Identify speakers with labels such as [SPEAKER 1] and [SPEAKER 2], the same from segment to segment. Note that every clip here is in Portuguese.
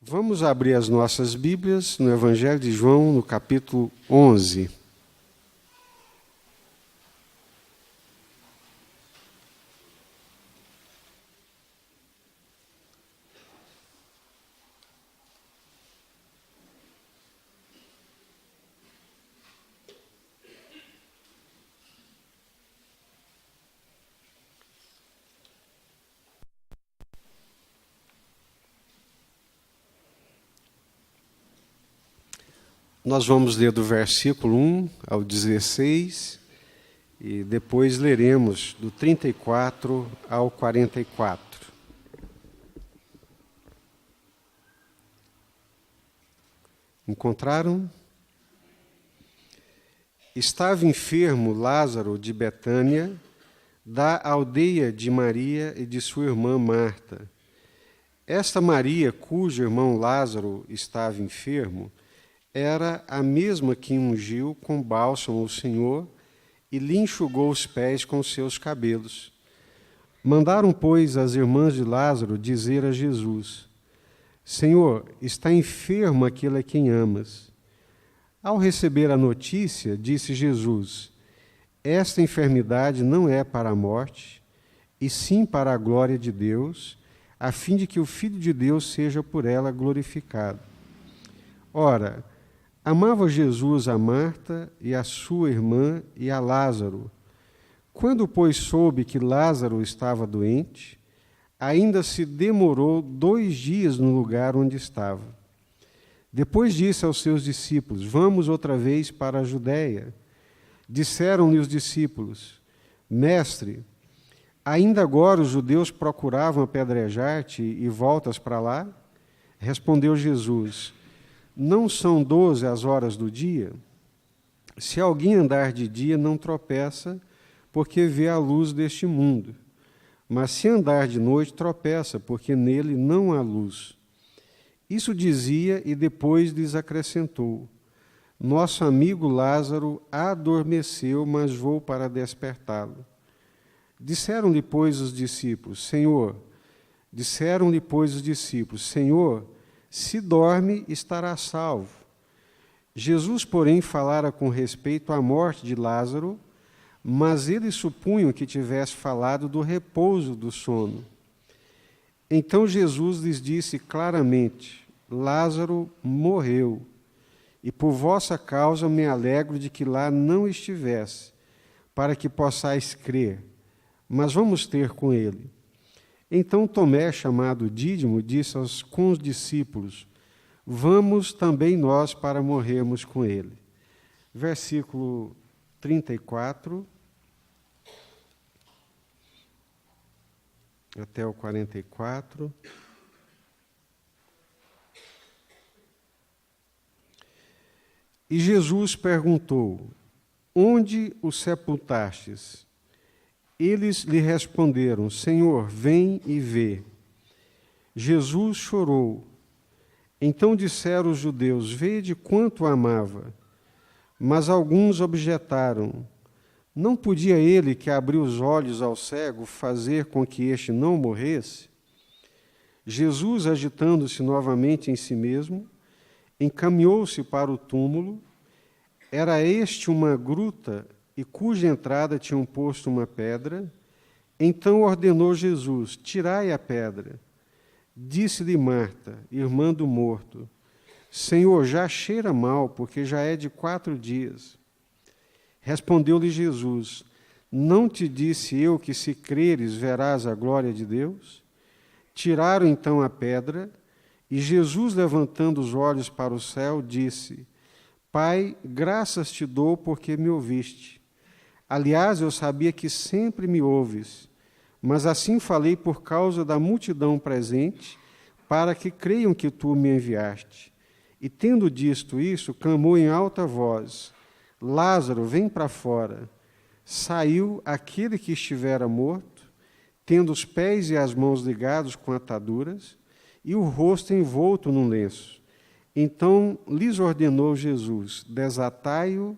[SPEAKER 1] Vamos abrir as nossas Bíblias no Evangelho de João, no capítulo 11. Nós vamos ler do versículo 1 ao 16 e depois leremos do 34 ao 44. Encontraram? Estava enfermo Lázaro de Betânia, da aldeia de Maria e de sua irmã Marta. Esta Maria, cujo irmão Lázaro estava enfermo, era a mesma que ungiu com bálsamo o Senhor e lhe enxugou os pés com seus cabelos. Mandaram, pois, as irmãs de Lázaro dizer a Jesus: Senhor, está enfermo aquele a quem amas. Ao receber a notícia, disse Jesus: Esta enfermidade não é para a morte, e sim para a glória de Deus, a fim de que o Filho de Deus seja por ela glorificado. Ora, amava Jesus a Marta e a sua irmã e a Lázaro. Quando, pois, soube que Lázaro estava doente, ainda se demorou 2 dias no lugar onde estava. Depois disse aos seus discípulos: Vamos outra vez para a Judéia. Disseram-lhe os discípulos: Mestre, ainda agora os judeus procuravam apedrejar-te e voltas para lá? Respondeu Jesus: Não são 12 as horas do dia? Se alguém andar de dia, não tropeça, porque vê a luz deste mundo. Mas se andar de noite, tropeça, porque nele não há luz. Isso dizia e depois lhes acrescentou: Nosso amigo Lázaro adormeceu, mas vou para despertá-lo. Disseram-lhe, pois, os discípulos: Senhor, se dorme, estará salvo. Jesus, porém, falara com respeito à morte de Lázaro, mas eles supunham que tivesse falado do repouso do sono. Então Jesus lhes disse claramente: Lázaro morreu, e por vossa causa me alegro de que lá não estivesse, para que possais crer, mas vamos ter com ele. Então Tomé, chamado Dídimo, disse com os discípulos: Vamos também nós para morrermos com ele. Versículo 34 até o 44. E Jesus perguntou: Onde o sepultastes? Eles lhe responderam: Senhor, vem e vê. Jesus chorou. Então disseram os judeus: Vede quanto o amava. Mas alguns objetaram: Não podia ele, que abriu os olhos ao cego, fazer com que este não morresse? Jesus, agitando-se novamente em si mesmo, encaminhou-se para o túmulo. Era este uma gruta, e cuja entrada tinham posto uma pedra. Então ordenou Jesus: Tirai a pedra. Disse-lhe Marta, irmã do morto: Senhor, já cheira mal, porque já é de 4 dias. Respondeu-lhe Jesus: Não te disse eu que, se creres, verás a glória de Deus? Tiraram então a pedra, e Jesus, levantando os olhos para o céu, disse: Pai, graças te dou porque me ouviste. Aliás, eu sabia que sempre me ouves, mas assim falei por causa da multidão presente, para que creiam que tu me enviaste. E tendo dito isso, clamou em alta voz: Lázaro, vem para fora. Saiu aquele que estivera morto, tendo os pés e as mãos ligados com ataduras, e o rosto envolto num lenço. Então lhes ordenou Jesus: Desatai-o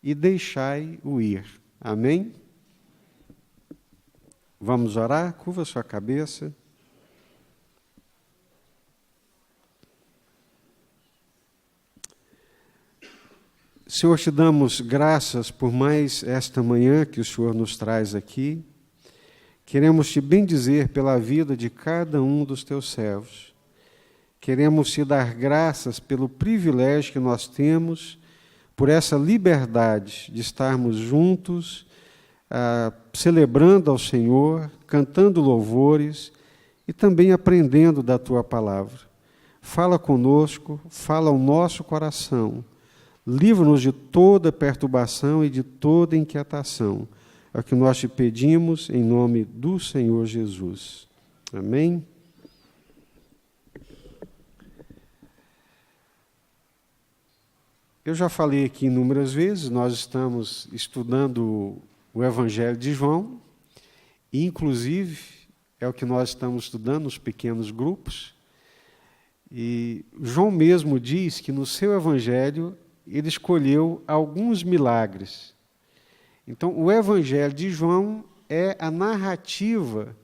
[SPEAKER 1] e deixai-o ir. Amém? Vamos orar? Curva sua cabeça. Senhor, te damos graças por mais esta manhã que o Senhor nos traz aqui. Queremos te bendizer pela vida de cada um dos teus servos. Queremos te dar graças pelo privilégio que nós temos, por essa liberdade de estarmos juntos, celebrando ao Senhor, cantando louvores e também aprendendo da tua palavra. Fala conosco, fala ao nosso coração. Livra-nos de toda perturbação e de toda inquietação. É o que nós te pedimos em nome do Senhor Jesus. Amém? Eu já falei aqui inúmeras vezes, nós estamos estudando o Evangelho de João, e inclusive é o que nós estamos estudando nos pequenos grupos, e João mesmo diz que no seu Evangelho ele escolheu alguns milagres. Então, o Evangelho de João é a narrativa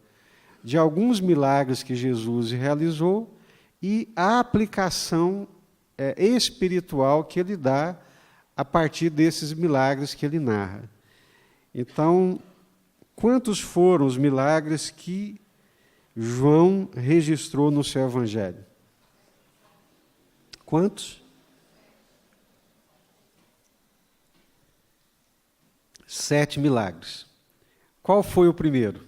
[SPEAKER 1] de alguns milagres que Jesus realizou e a aplicação espiritual que ele dá a partir desses milagres que ele narra. Então, quantos foram os milagres que João registrou no seu Evangelho? Quantos? 7 milagres. Qual foi o primeiro?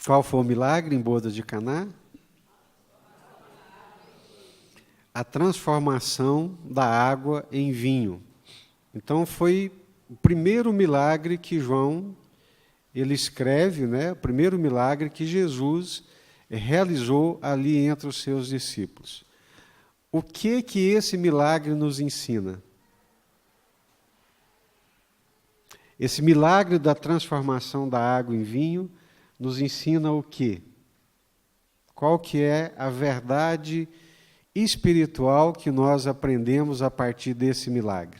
[SPEAKER 1] Qual foi o milagre em boda de Caná? A transformação da água em vinho. Então foi o primeiro milagre que João ele escreve, né? O primeiro milagre que Jesus realizou ali entre os seus discípulos. O que esse milagre nos ensina? Esse milagre da transformação da água em vinho nos ensina o quê? Qual que é a verdade espiritual que nós aprendemos a partir desse milagre?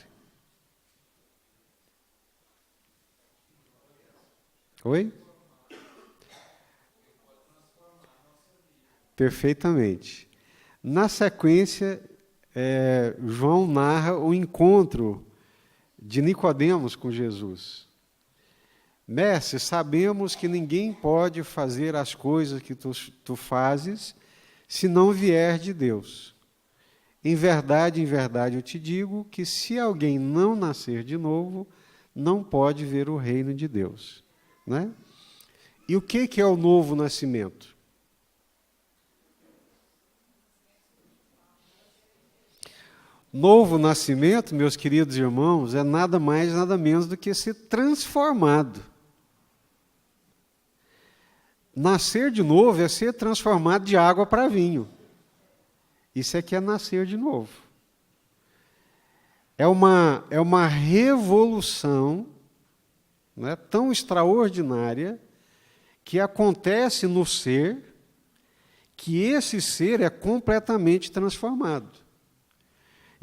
[SPEAKER 1] Oi? Perfeitamente. Na sequência, João narra o encontro de Nicodemos com Jesus. Mestre, sabemos que ninguém pode fazer as coisas que tu fazes se não vier de Deus. Em verdade, eu te digo que se alguém não nascer de novo, não pode ver o reino de Deus. Né? E o que é o novo nascimento? Novo nascimento, meus queridos irmãos, é nada mais, nada menos do que ser transformado. Nascer de novo é ser transformado de água para vinho. Isso é que é nascer de novo. É uma revolução, né, tão extraordinária que acontece no ser, que esse ser é completamente transformado.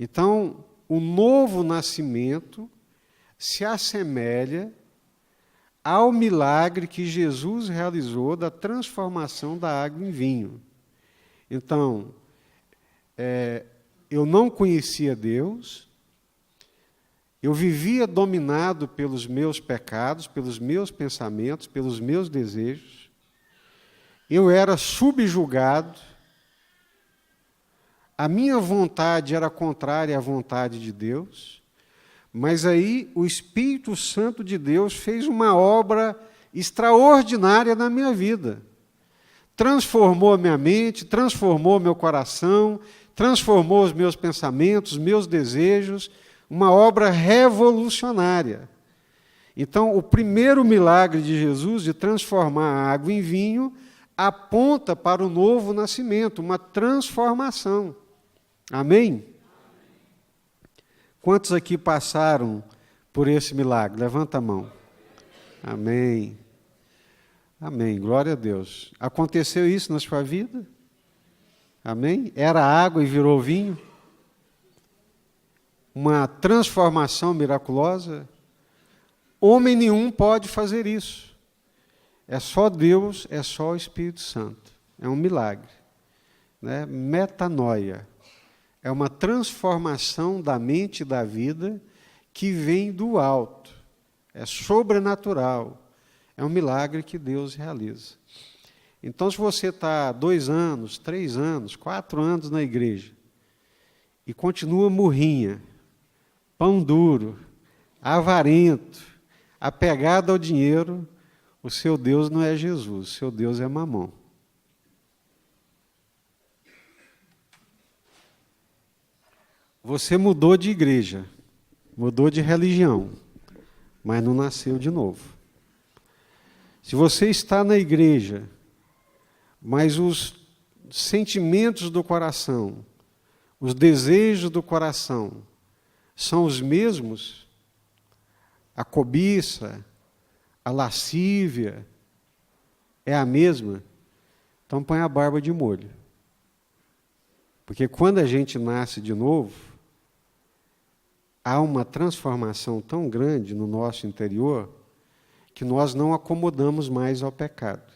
[SPEAKER 1] Então, o novo nascimento se assemelha ao milagre que Jesus realizou da transformação da água em vinho. Então, eu não conhecia Deus, eu vivia dominado pelos meus pecados, pelos meus pensamentos, pelos meus desejos, eu era subjugado, a minha vontade era contrária à vontade de Deus, mas aí o Espírito Santo de Deus fez uma obra extraordinária na minha vida. Transformou a minha mente, transformou meu coração, transformou os meus pensamentos, os meus desejos, uma obra revolucionária. Então, o primeiro milagre de Jesus de transformar a água em vinho aponta para o novo nascimento, uma transformação. Amém? Quantos aqui passaram por esse milagre? Levanta a mão. Amém. Amém. Glória a Deus. Aconteceu isso na sua vida? Amém? Era água e virou vinho? Uma transformação miraculosa? Homem nenhum pode fazer isso. É só Deus, é só o Espírito Santo. É um milagre. Né? Metanoia. É uma transformação da mente e da vida que vem do alto. É sobrenatural. É um milagre que Deus realiza. Então, se você está 2 anos, 3 anos, 4 anos na igreja e continua murrinha, pão duro, avarento, apegado ao dinheiro, o seu Deus não é Jesus, o seu Deus é Mamon. Você mudou de igreja, mudou de religião, mas não nasceu de novo. Se você está na igreja, mas os sentimentos do coração, os desejos do coração são os mesmos, a cobiça, a lascívia é a mesma, então põe a barba de molho. Porque quando a gente nasce de novo, há uma transformação tão grande no nosso interior que nós não acomodamos mais ao pecado.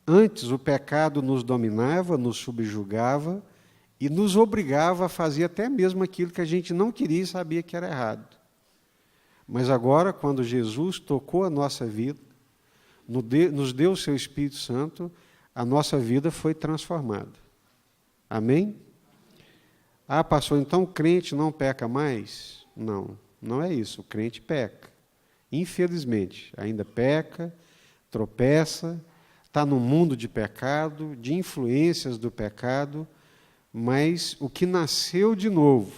[SPEAKER 1] Antes, o pecado nos dominava, nos subjugava e nos obrigava a fazer até mesmo aquilo que a gente não queria e sabia que era errado. Mas agora, quando Jesus tocou a nossa vida, nos deu o seu Espírito Santo, a nossa vida foi transformada. Amém? Ah, pastor, então o crente não peca mais? Não, não é isso. O crente peca. Infelizmente, ainda peca, tropeça, está no mundo de pecado, de influências do pecado, mas o que nasceu de novo,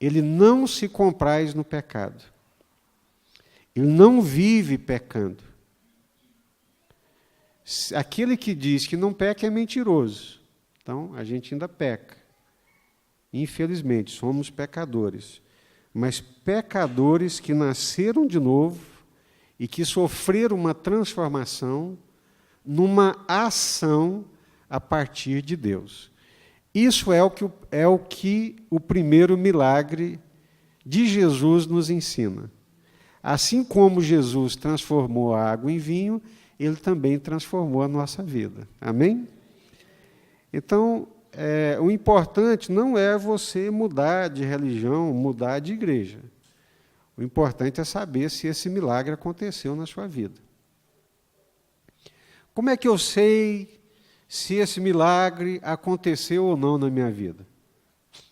[SPEAKER 1] ele não se compraz no pecado. Ele não vive pecando. Aquele que diz que não peca é mentiroso. Então, a gente ainda peca. Infelizmente, somos pecadores. Mas pecadores que nasceram de novo e que sofreram uma transformação numa ação a partir de Deus. Isso é o que o primeiro milagre de Jesus nos ensina. Assim como Jesus transformou a água em vinho, ele também transformou a nossa vida. Amém? Então, o importante não é você mudar de religião, mudar de igreja. O importante é saber se esse milagre aconteceu na sua vida. Como é que eu sei se esse milagre aconteceu ou não na minha vida?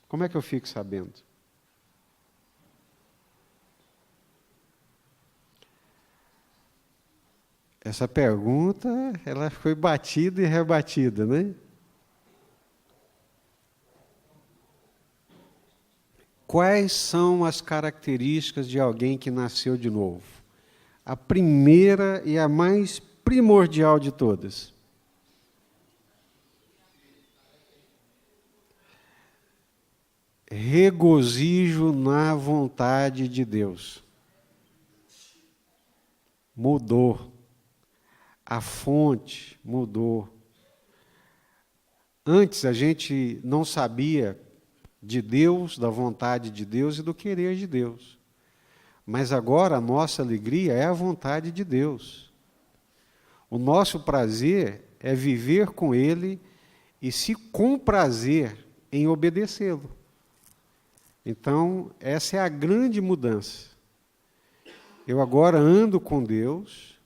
[SPEAKER 1] Como é que eu fico sabendo? Essa pergunta, ela foi batida e rebatida, né? Quais são as características de alguém que nasceu de novo? A primeira e a mais primordial de todas. Regozijo na vontade de Deus. Mudou. A fonte mudou. Antes a gente não sabia de Deus, da vontade de Deus e do querer de Deus. Mas agora a nossa alegria é a vontade de Deus. O nosso prazer é viver com Ele e se comprazer em obedecê-lo. Então, essa é a grande mudança. Eu agora ando com Deus,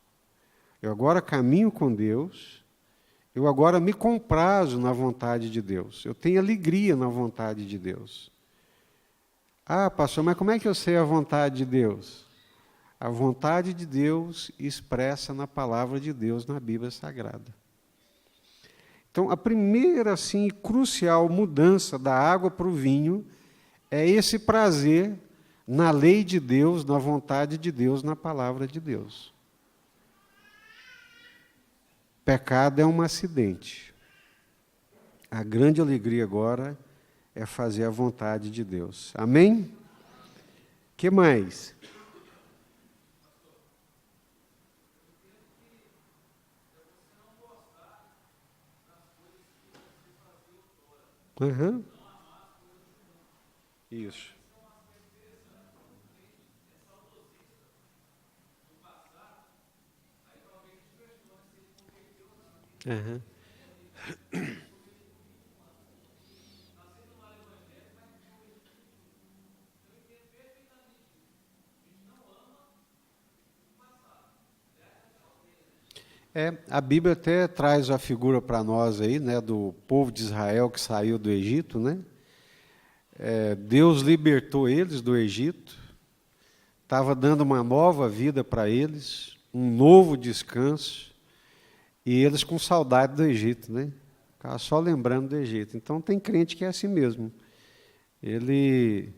[SPEAKER 1] eu agora caminho com Deus, eu agora me comprazo na vontade de Deus, eu tenho alegria na vontade de Deus. Ah, pastor, mas como é que eu sei a vontade de Deus? A vontade de Deus expressa na palavra de Deus, na Bíblia Sagrada. Então, a primeira, assim, crucial mudança da água para o vinho é esse prazer na lei de Deus, na vontade de Deus, na palavra de Deus. Pecado é um acidente. A grande alegria agora é fazer a vontade de Deus. Amém? O que mais? Uhum. Isso. Uhum. A Bíblia até traz a figura para nós aí, né, do povo de Israel que saiu do Egito, né? Deus libertou eles do Egito, estava dando uma nova vida para eles, um novo descanso, e eles com saudade do Egito, né? Ficava só lembrando do Egito. Então tem crente que é assim mesmo. Ele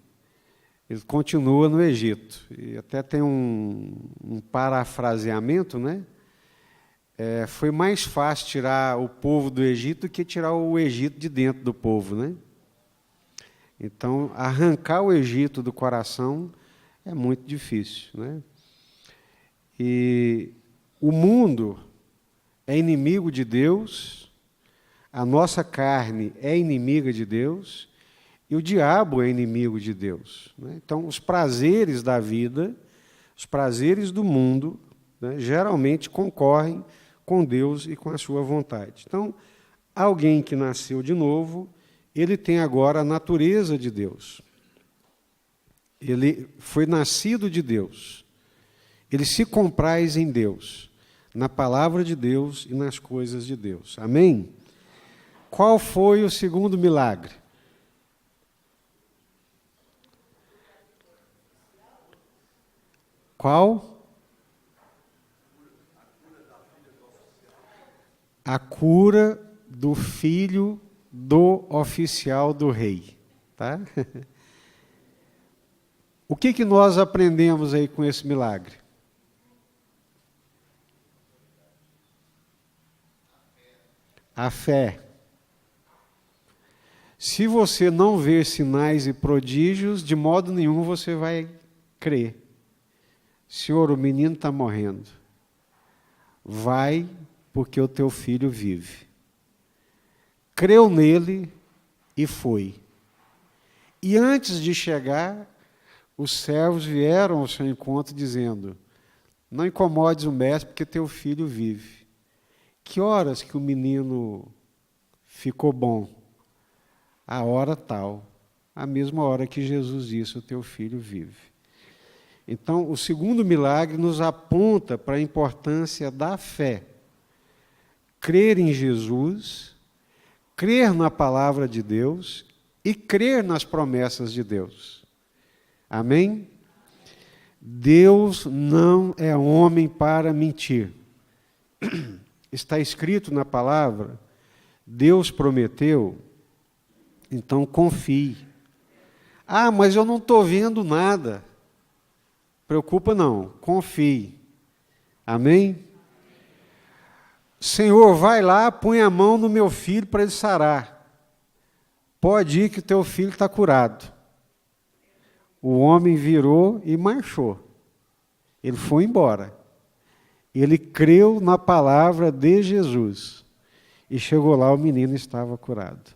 [SPEAKER 1] continua no Egito. E até tem um parafraseamento, né? Foi mais fácil tirar o povo do Egito do que tirar o Egito de dentro do povo, né? Então, arrancar o Egito do coração é muito difícil, né? E o mundo é inimigo de Deus, a nossa carne é inimiga de Deus, e o diabo é inimigo de Deus, né? Então, os prazeres da vida, os prazeres do mundo, né, geralmente concorrem com Deus e com a sua vontade. Então, alguém que nasceu de novo, ele tem agora a natureza de Deus. Ele foi nascido de Deus. Ele se compraz em Deus, na palavra de Deus e nas coisas de Deus. Amém? Qual foi o segundo milagre? Qual? A cura do filho do oficial do rei. Tá? O que nós aprendemos aí com esse milagre? A fé. Se você não ver sinais e prodígios, de modo nenhum você vai crer. Senhor, o menino está morrendo. Vai, porque o teu filho vive. Creu nele e foi. E antes de chegar, os servos vieram ao seu encontro dizendo: não incomodes o mestre, porque teu filho vive. Que horas que o menino ficou bom? A hora tal, a mesma hora que Jesus disse: o teu filho vive. Então, o segundo milagre nos aponta para a importância da fé. Crer em Jesus, crer na palavra de Deus e crer nas promessas de Deus. Amém? Deus não é homem para mentir. Está escrito na palavra, Deus prometeu, então confie. Ah, mas eu não estou vendo nada. Preocupa não, confie. Amém? Senhor, vai lá, põe a mão no meu filho para ele sarar. Pode ir que teu filho está curado. O homem virou e marchou. Ele foi embora. Ele creu na palavra de Jesus. E chegou lá, o menino estava curado.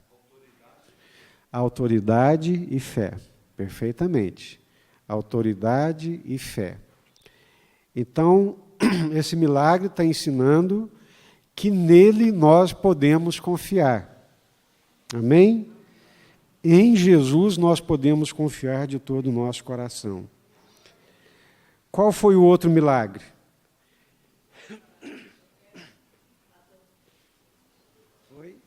[SPEAKER 1] Autoridade e fé. Perfeitamente. Autoridade e fé. Então, esse milagre está ensinando que nele nós podemos confiar. Amém? Em Jesus nós podemos confiar de todo o nosso coração. Qual foi o outro milagre? Foi?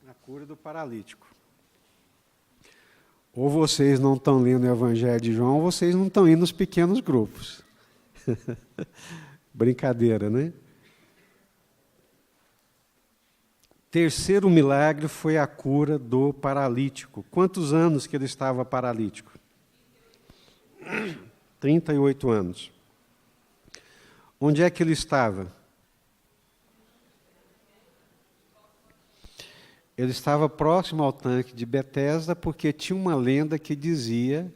[SPEAKER 1] A cura do paralítico. Ou vocês não estão lendo o Evangelho de João, ou vocês não estão indo nos pequenos grupos. Brincadeira, né? Terceiro milagre foi a cura do paralítico. Quantos anos que ele estava paralítico? 38 anos. Onde é que ele estava? Ele estava próximo ao tanque de Betesda, porque tinha uma lenda que dizia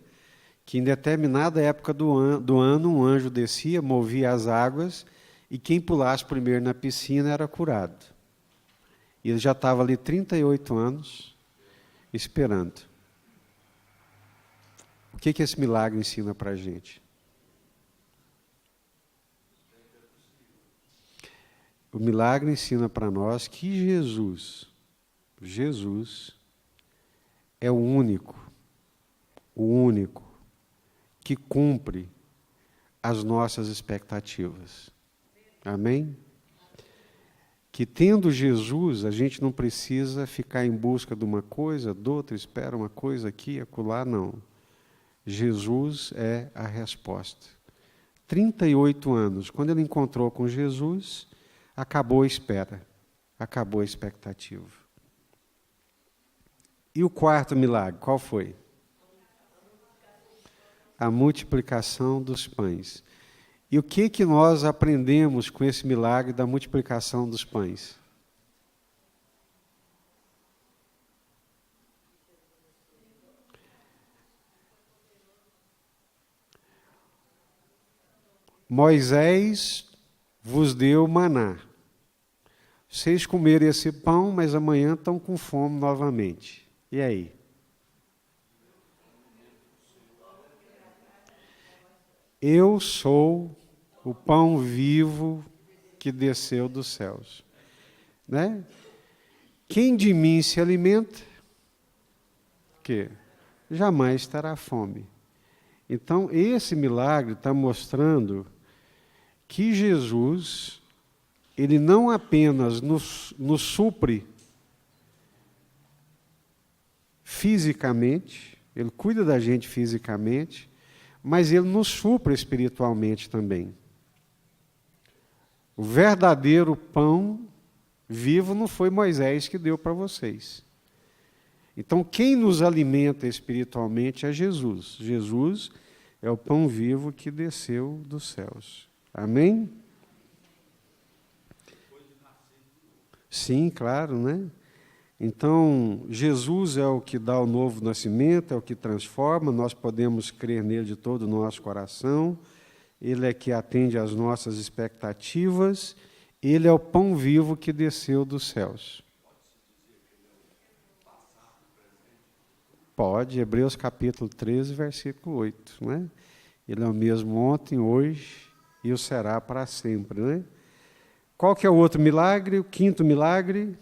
[SPEAKER 1] que em determinada época do ano um anjo descia, movia as águas, e quem pulasse primeiro na piscina era curado. E ele já estava ali 38 anos, esperando. O que esse milagre ensina para a gente? O milagre ensina para nós que Jesus é o único que cumpre as nossas expectativas. Amém? Que tendo Jesus, a gente não precisa ficar em busca de uma coisa, de outra, espera uma coisa aqui, acolá, não. Jesus é a resposta. 38 anos, quando ele encontrou com Jesus, acabou a espera, acabou a expectativa. E o quarto milagre, qual foi? A multiplicação dos pães. E o que nós aprendemos com esse milagre da multiplicação dos pães? Moisés vos deu maná. Vocês comeram esse pão, mas amanhã estão com fome novamente. E aí? Eu sou o pão vivo que desceu dos céus. Né? Quem de mim se alimenta, que jamais terá fome. Então, esse milagre está mostrando que Jesus, ele não apenas nos supre fisicamente, ele cuida da gente fisicamente, mas ele nos supre espiritualmente também. O verdadeiro pão vivo não foi Moisés que deu para vocês. Então, quem nos alimenta espiritualmente é Jesus. Jesus é o pão vivo que desceu dos céus. Amém? Sim, claro, né? Então, Jesus é o que dá o novo nascimento, é o que transforma, nós podemos crer nele de todo o nosso coração, ele é que atende às nossas expectativas, ele é o pão vivo que desceu dos céus. Pode, Hebreus capítulo 13, versículo 8, né? Ele é o mesmo ontem, hoje e o será para sempre, né? Qual que é o outro milagre? O quinto milagre?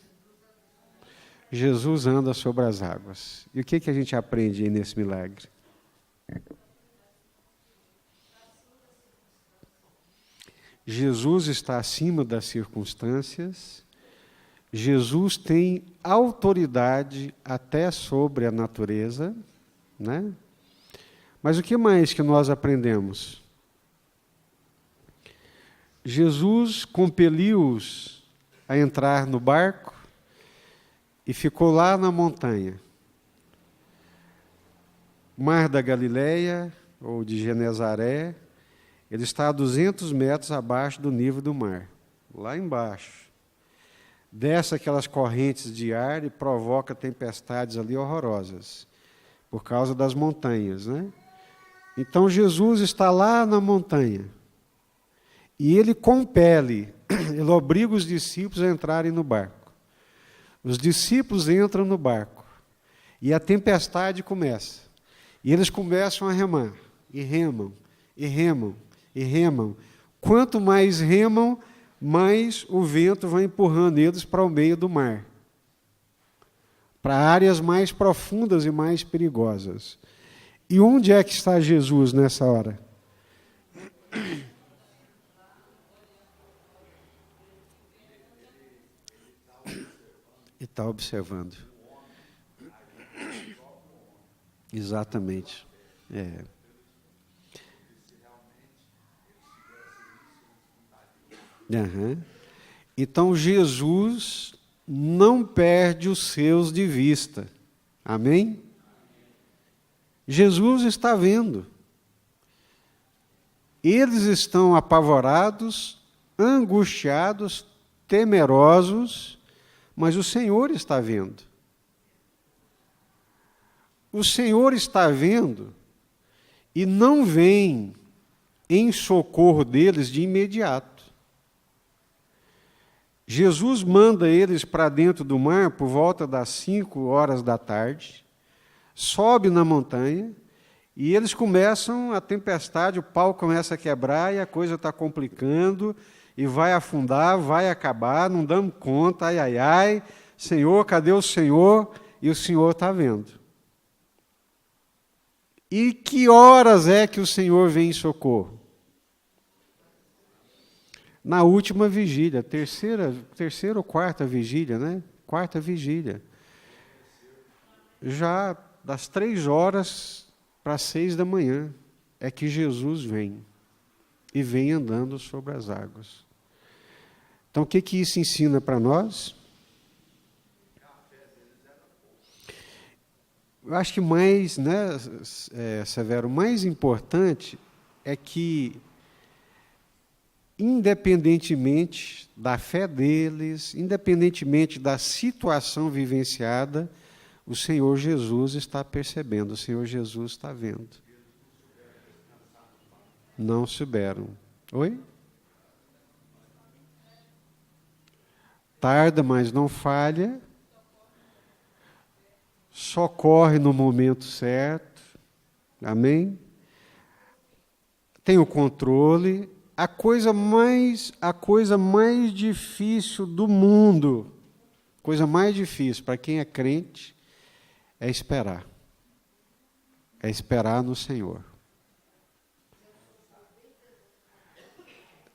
[SPEAKER 1] Jesus anda sobre as águas. E o que a gente aprende aí nesse milagre? Jesus está acima das circunstâncias, Jesus tem autoridade até sobre a natureza, né? Mas o que mais que nós aprendemos? Jesus compeliu-os a entrar no barco e ficou lá na montanha. Mar da Galileia, ou de Genezaré, ele está a 200 metros abaixo do nível do mar, lá embaixo. Desce aquelas correntes de ar e provoca tempestades ali horrorosas, por causa das montanhas, né? Então Jesus está lá na montanha, e ele compele, ele obriga os discípulos a entrarem no barco. Os discípulos entram no barco, e a tempestade começa. E eles começam a remar, e remam, e remam, e remam. Quanto mais remam, mais o vento vai empurrando eles para o meio do mar, para áreas mais profundas e mais perigosas. E onde é que está Jesus nessa hora? E está observando. Exatamente. É. Uhum. Então, Jesus não perde os seus de vista. Amém? Jesus está vendo. Eles estão apavorados, angustiados, temerosos, mas o Senhor está vendo. O Senhor está vendo e não vem em socorro deles de imediato. Jesus manda eles para dentro do mar por volta das 5 horas da tarde, sobe na montanha e eles começam a tempestade, o pau começa a quebrar e a coisa está complicando e vai afundar, vai acabar, não damos conta, ai, ai, ai, Senhor, cadê o Senhor? E o Senhor está vendo. E que horas é que o Senhor vem em socorro? Na última vigília, terceira ou quarta vigília, né? Quarta vigília. Já das 3h para 6 da manhã é que Jesus vem. E vem andando sobre as águas. Então, o que isso ensina para nós? Eu acho que mais, né, Severo, o mais importante é que, independentemente da fé deles, independentemente da situação vivenciada, o Senhor Jesus está percebendo, o Senhor Jesus está vendo. Não souberam. Oi? Tarda, mas não falha. Socorre no momento certo. Amém? Tem o controle. A coisa mais difícil do mundo, coisa mais difícil para quem é crente, é esperar. É esperar no Senhor.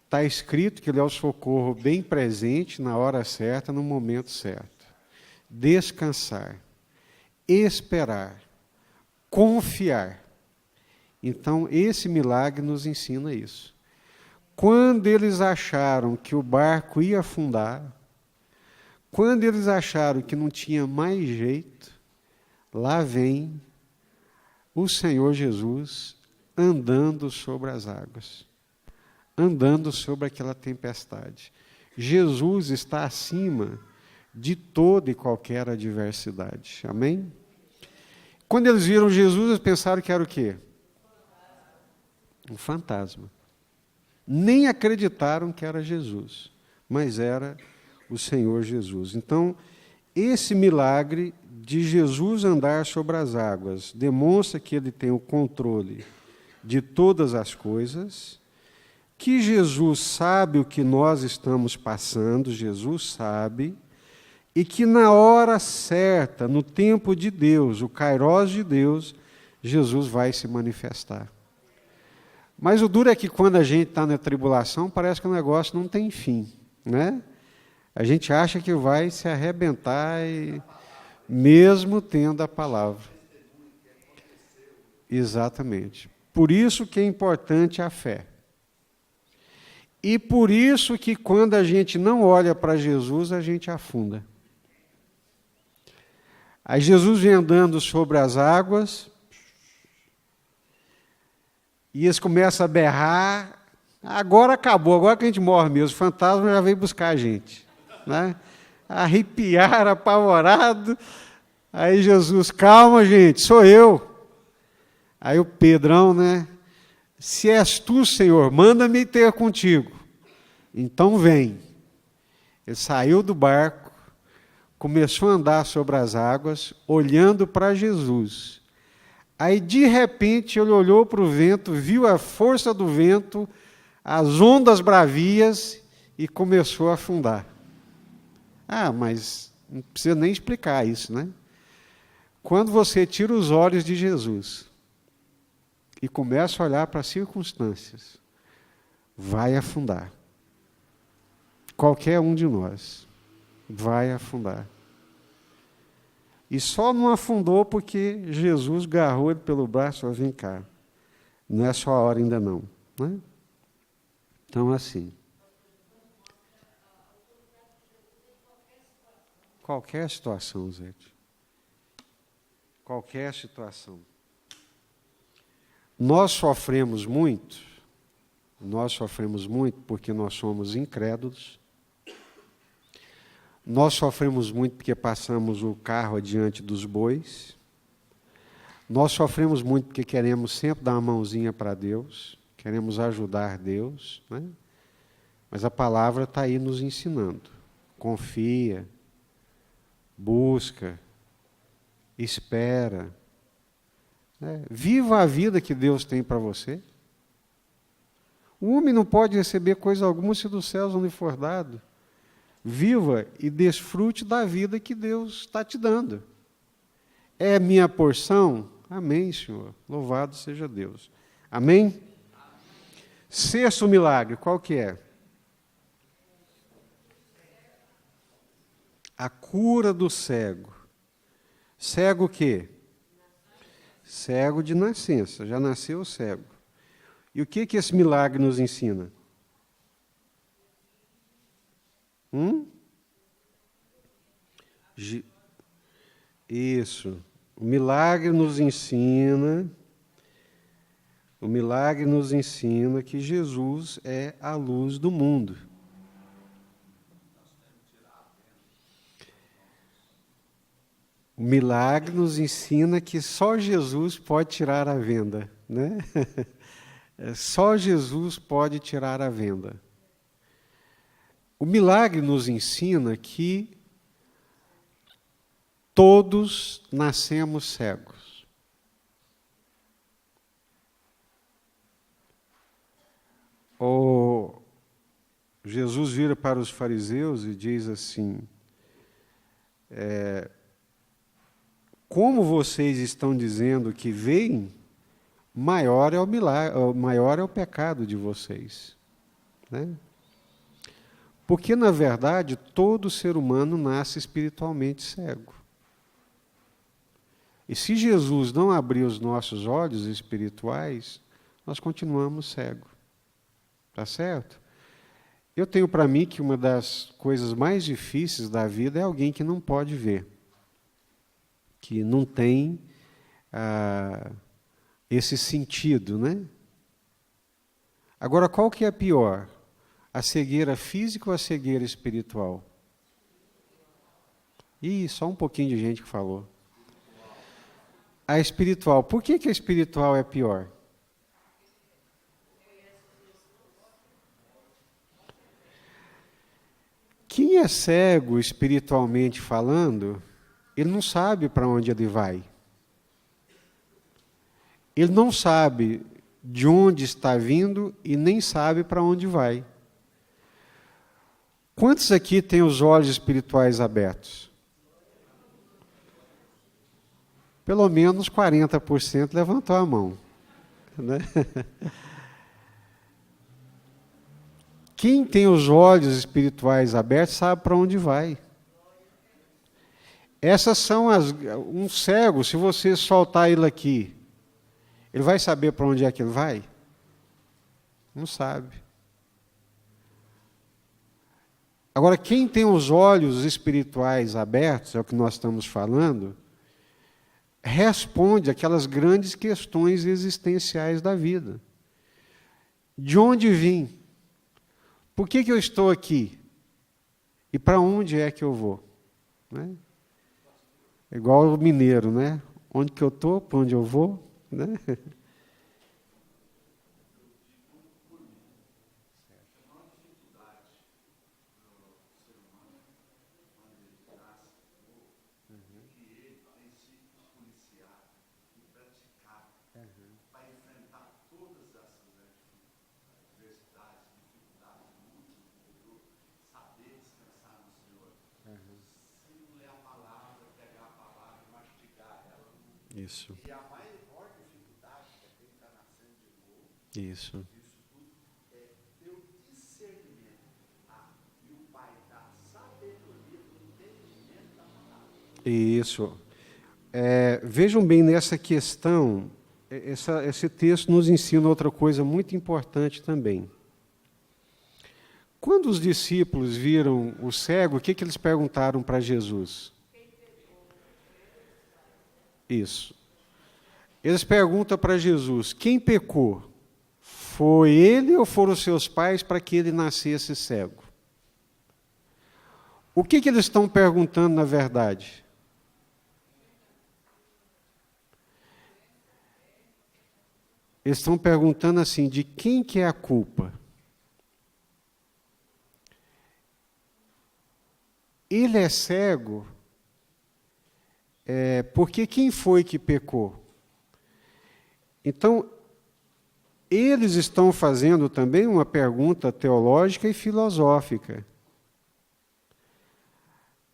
[SPEAKER 1] Está escrito que Ele é o socorro bem presente, na hora certa, no momento certo. Descansar, esperar, confiar. Então, esse milagre nos ensina isso. Quando eles acharam que o barco ia afundar, quando eles acharam que não tinha mais jeito, lá vem o Senhor Jesus andando sobre as águas. Andando sobre aquela tempestade. Jesus está acima de toda e qualquer adversidade. Amém? Quando eles viram Jesus, eles pensaram que era o quê? Um fantasma. Nem acreditaram que era Jesus, mas era o Senhor Jesus. Então, esse milagre de Jesus andar sobre as águas demonstra que Ele tem o controle de todas as coisas, que Jesus sabe o que nós estamos passando, Jesus sabe, e que na hora certa, no tempo de Deus, o Kairos de Deus, Jesus vai se manifestar. Mas o duro é que quando a gente está na tribulação, parece que o negócio não tem fim, né? A gente acha que vai se arrebentar, mesmo tendo a palavra. Exatamente. Por isso que é importante a fé. E por isso que quando a gente não olha para Jesus, a gente afunda. Aí Jesus vem andando sobre as águas, e eles começam a berrar, agora acabou, agora que a gente morre mesmo, o fantasma já veio buscar a gente. Né? Arrepiar, apavorado, aí Jesus, calma gente, sou eu. Aí o Pedrão, né? Se és tu, Senhor, manda-me ter contigo. Então vem. Ele saiu do barco, começou a andar sobre as águas, olhando para Jesus. Aí, de repente, ele olhou para o vento, viu a força do vento, as ondas bravias e começou a afundar. Ah, mas não precisa nem explicar isso, né? Quando você tira os olhos de Jesus e começa a olhar para as circunstâncias, vai afundar. Qualquer um de nós vai afundar. E só não afundou porque Jesus agarrou ele pelo braço e falou, vem cá, não é só a hora ainda não. Né? Então, assim. Qualquer situação, Zé. Qualquer situação. Nós sofremos muito porque nós somos incrédulos. Nós sofremos muito porque passamos o carro adiante dos bois. Nós sofremos muito porque queremos sempre dar uma mãozinha para Deus, queremos ajudar Deus, né? Mas a palavra está aí nos ensinando. Confia, busca, espera. Né? Viva a vida que Deus tem para você. O homem não pode receber coisa alguma se dos céus não lhe for dado. Viva e desfrute da vida que Deus está te dando. É minha porção? Amém, Senhor. Louvado seja Deus. Amém? Sexto milagre, qual que é? A cura do cego. Cego o quê? Cego de nascença, já nasceu cego. E o que esse milagre nos ensina? Isso. O milagre nos ensina que Jesus é a luz do mundo. O milagre nos ensina que só Jesus pode tirar a venda, né? Só Jesus pode tirar a venda. O milagre nos ensina que todos nascemos cegos. Jesus vira para os fariseus e diz assim: como vocês estão dizendo que veem, maior é o milagre, maior é o pecado de vocês, né? Porque, na verdade, todo ser humano nasce espiritualmente cego. E se Jesus não abrir os nossos olhos espirituais, nós continuamos cegos. Tá certo? Eu tenho para mim que uma das coisas mais difíceis da vida é alguém que não pode ver, que não tem esse sentido, né? Agora, qual que é pior? A cegueira física ou a cegueira espiritual? Ih, só um pouquinho de gente que falou. A espiritual. Por que a espiritual é pior? Quem é cego espiritualmente falando, ele não sabe para onde ele vai. Ele não sabe de onde está vindo e nem sabe para onde vai. Quantos aqui têm os olhos espirituais abertos? Pelo menos 40% levantou a mão, né? Quem tem os olhos espirituais abertos sabe para onde vai. Essas são um cego, se você soltar ele aqui, ele vai saber para onde é que ele vai? Não sabe. Agora, quem tem os olhos espirituais abertos, é o que nós estamos falando, responde aquelas grandes questões existenciais da vida. De onde vim? Por que eu estou aqui? E para onde é que eu vou? Né? É igual o mineiro, né? Onde que eu estou, para onde eu vou? Né? Isso.
[SPEAKER 2] E a maior dificuldade para quem está nascendo de novo,
[SPEAKER 1] Isso.
[SPEAKER 2] isso tudo, é ter o discernimento. E o Pai dá sabedoria, o entendimento da palavra.
[SPEAKER 1] Isso. Vejam bem nessa questão, esse texto nos ensina outra coisa muito importante também. Quando os discípulos viram o cego, o que eles perguntaram para Jesus? Isso. Eles perguntam para Jesus, quem pecou? Foi ele ou foram os seus pais para que ele nascesse cego? O que eles estão perguntando na verdade? Eles estão perguntando assim, de quem que é a culpa? Ele é cego porque quem foi que pecou? Então, eles estão fazendo também uma pergunta teológica e filosófica.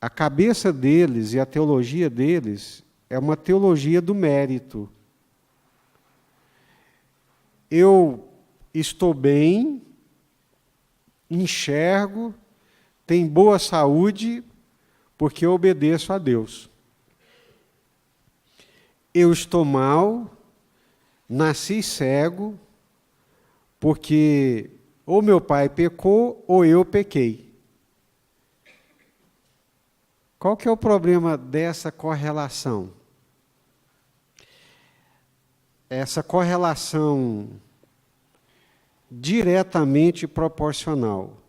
[SPEAKER 1] A cabeça deles e a teologia deles é uma teologia do mérito. Eu estou bem, enxergo, tenho boa saúde, porque eu obedeço a Deus. Eu estou mal, nasci cego, porque ou meu pai pecou ou eu pequei. Qual que é o problema dessa correlação? Essa correlação diretamente proporcional.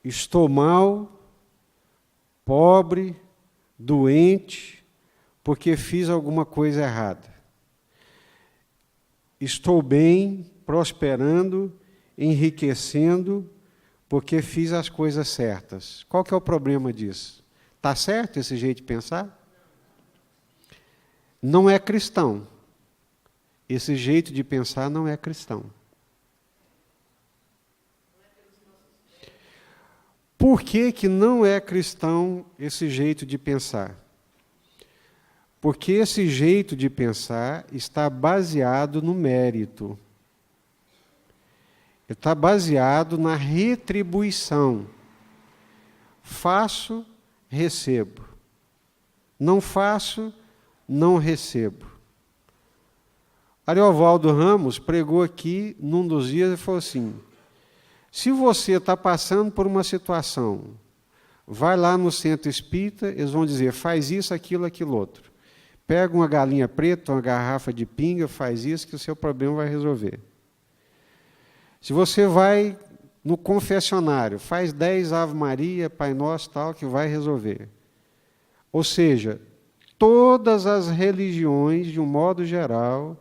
[SPEAKER 1] Estou mal, pobre, doente, porque fiz alguma coisa errada. Estou bem, prosperando, enriquecendo, porque fiz as coisas certas. Qual que é o problema disso? Está certo esse jeito de pensar? Não é cristão. Esse jeito de pensar não é cristão. Por que que não é cristão esse jeito de pensar? Porque esse jeito de pensar está baseado no mérito. Está baseado na retribuição. Faço, recebo. Não faço, não recebo. Ariovaldo Ramos pregou aqui num dos dias e falou assim: se você está passando por uma situação, vai lá no centro espírita, eles vão dizer, faz isso, aquilo, aquilo outro. Pega uma galinha preta, uma garrafa de pinga, faz isso que o seu problema vai resolver. Se você vai no confessionário, faz 10 Ave Maria, Pai Nosso, tal, que vai resolver. Ou seja, todas as religiões, de um modo geral,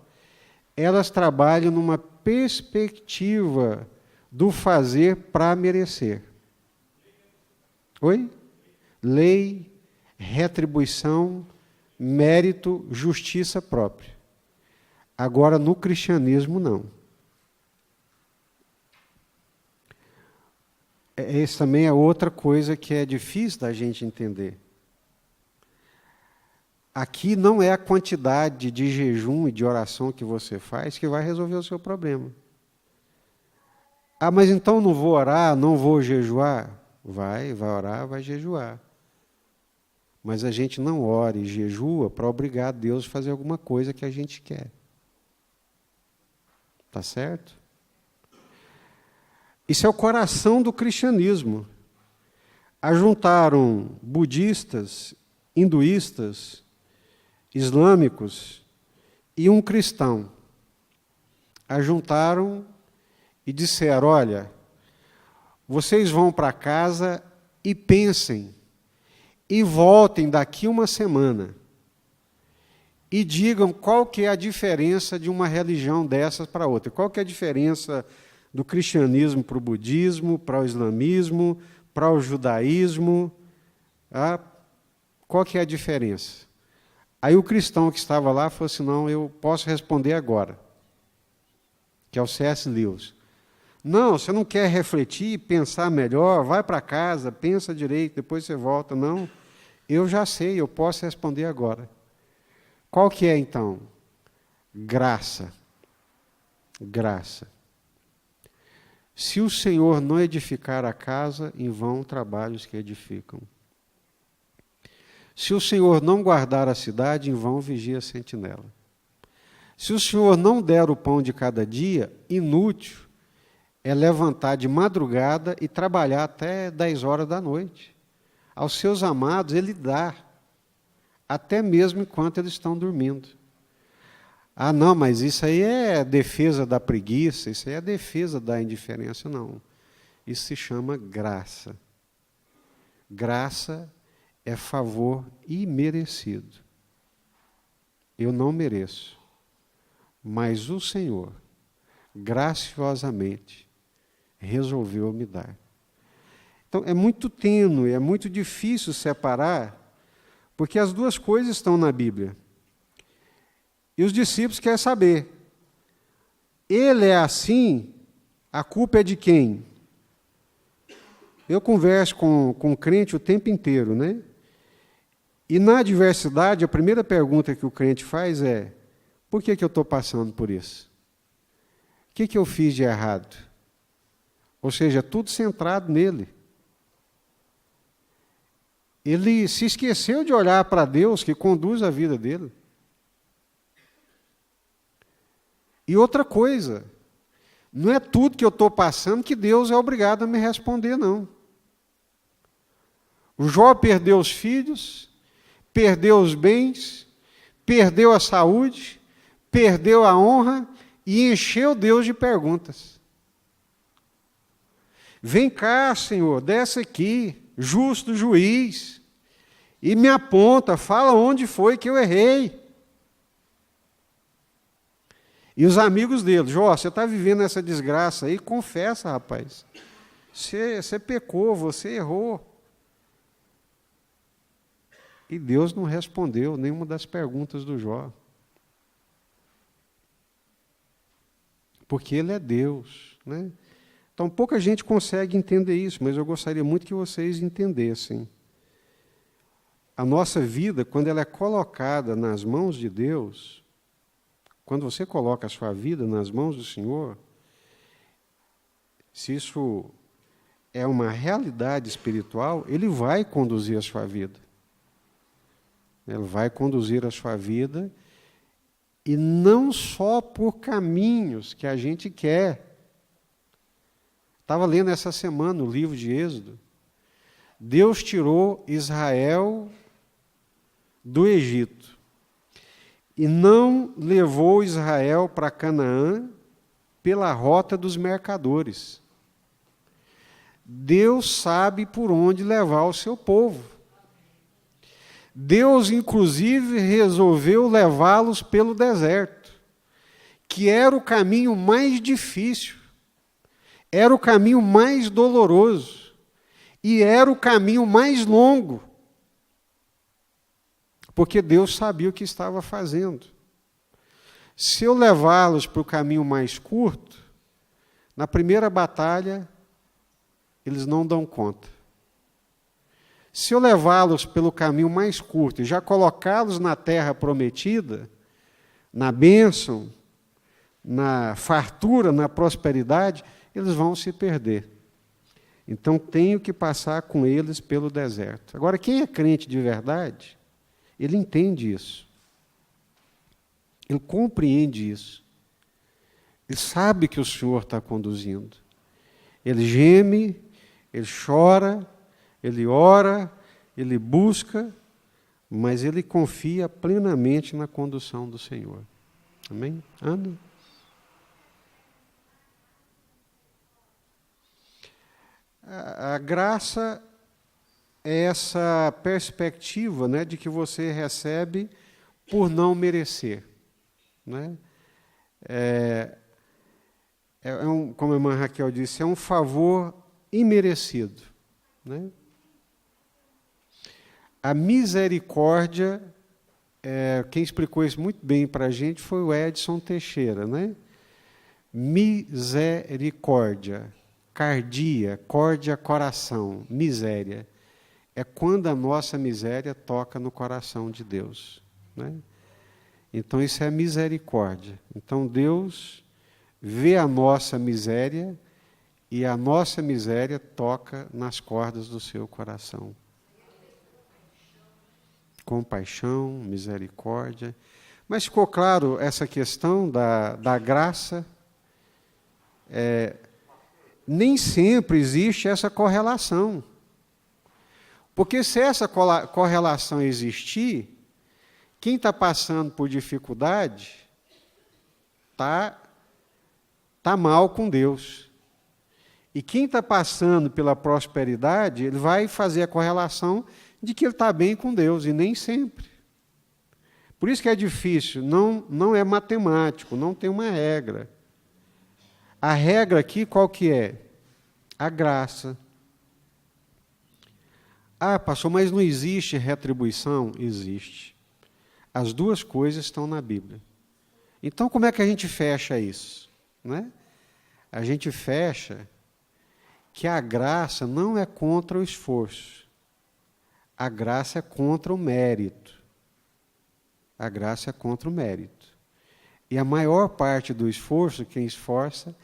[SPEAKER 1] elas trabalham numa perspectiva do fazer para merecer. Oi? Lei, retribuição, mérito, justiça própria. Agora, no cristianismo, não. Essa também é outra coisa que é difícil da gente entender. Aqui não é a quantidade de jejum e de oração que você faz que vai resolver o seu problema. Ah, mas então não vou orar, não vou jejuar? Vai orar, vai jejuar. Mas a gente não ora e jejua para obrigar a Deus a fazer alguma coisa que a gente quer. Tá certo? Isso é o coração do cristianismo. Ajuntaram budistas, hinduístas, islâmicos e um cristão. Ajuntaram e disseram, olha, vocês vão para casa e pensem, e voltem daqui uma semana, e digam qual que é a diferença de uma religião dessas para outra. Qual que é a diferença do cristianismo para o budismo, para o islamismo, para o judaísmo? Qual que é a diferença? Aí o cristão que estava lá falou assim, não, eu posso responder agora, que é o C.S. Lewis. Não, você não quer refletir, pensar melhor, vai para casa, pensa direito, depois você volta. Não, eu já sei, eu posso responder agora. Qual que é, então? Graça. Graça. Se o Senhor não edificar a casa, em vão trabalhos que edificam. Se o Senhor não guardar a cidade, em vão vigia a sentinela. Se o Senhor não der o pão de cada dia, inútil é levantar de madrugada e trabalhar até 10 horas da noite. Aos seus amados ele dá, até mesmo enquanto eles estão dormindo. Ah, não, mas isso aí é defesa da preguiça, isso aí é defesa da indiferença. Não, isso se chama graça. Graça é favor imerecido. Eu não mereço, mas o Senhor, graciosamente, resolveu me dar. Então, é muito tênue, é muito difícil separar, porque as duas coisas estão na Bíblia. E os discípulos querem saber, ele é assim, a culpa é de quem? Eu converso com crente o tempo inteiro, né? E na adversidade, a primeira pergunta que o crente faz é, por que eu estou passando por isso? O que eu fiz de errado? Ou seja, tudo centrado nele. ele se esqueceu de olhar para Deus que conduz a vida dele. E outra coisa, não é tudo que eu estou passando que Deus é obrigado a me responder, não. O Jó perdeu os filhos, perdeu os bens, perdeu a saúde, perdeu a honra e encheu Deus de perguntas. Vem cá, Senhor, desce aqui, justo juiz, e me aponta, fala onde foi que eu errei. E os amigos dele, Jó, você está vivendo essa desgraça aí, confessa, rapaz. Você pecou, você errou. E Deus não respondeu nenhuma das perguntas do Jó. Porque ele é Deus, né? Então, pouca gente consegue entender isso, mas eu gostaria muito que vocês entendessem. A nossa vida, quando ela é colocada nas mãos de Deus, quando você coloca a sua vida nas mãos do Senhor, se isso é uma realidade espiritual, Ele vai conduzir a sua vida. Ele vai conduzir a sua vida, e não só por caminhos que a gente quer. Estava lendo essa semana o livro de Êxodo. Deus tirou Israel do Egito e não levou Israel para Canaã pela rota dos mercadores. Deus sabe por onde levar o seu povo. Deus, inclusive, resolveu levá-los pelo deserto, que era o caminho mais difícil, era o caminho mais doloroso e era o caminho mais longo, porque Deus sabia o que estava fazendo. Se eu levá-los para o caminho mais curto, na primeira batalha, eles não dão conta. Se eu levá-los pelo caminho mais curto e já colocá-los na terra prometida, na bênção, na fartura, na prosperidade, eles vão se perder. Então, tenho que passar com eles pelo deserto. Agora, quem é crente de verdade, ele entende isso. Ele compreende isso. Ele sabe que o Senhor está conduzindo. Ele geme, ele chora, ele ora, ele busca, mas ele confia plenamente na condução do Senhor. Amém? Ana? A graça é essa perspectiva, né, de que você recebe por não merecer. Né? Como a irmã Raquel disse, é um favor imerecido. Né? A misericórdia, quem explicou isso muito bem para a gente foi o Edson Teixeira. Né? Misericórdia, cardia, córdia, coração, miséria. É quando a nossa miséria toca no coração de Deus. Né? Então, isso é misericórdia. Então, Deus vê a nossa miséria e a nossa miséria toca nas cordas do seu coração. Compaixão, misericórdia. Mas ficou claro essa questão da graça? Nem sempre existe essa correlação. Porque se essa correlação existir, quem está passando por dificuldade está mal com Deus. E quem está passando pela prosperidade, ele vai fazer a correlação de que ele está bem com Deus, e nem sempre. Por isso que é difícil, não é matemático, não tem uma regra. A regra aqui qual que é? A graça. Ah, pastor, mas não existe retribuição? Existe. As duas coisas estão na Bíblia. Então, como é que a gente fecha isso? Né? A gente fecha que a graça não é contra o esforço. A graça é contra o mérito. A graça é contra o mérito. E a maior parte do esforço, quem esforça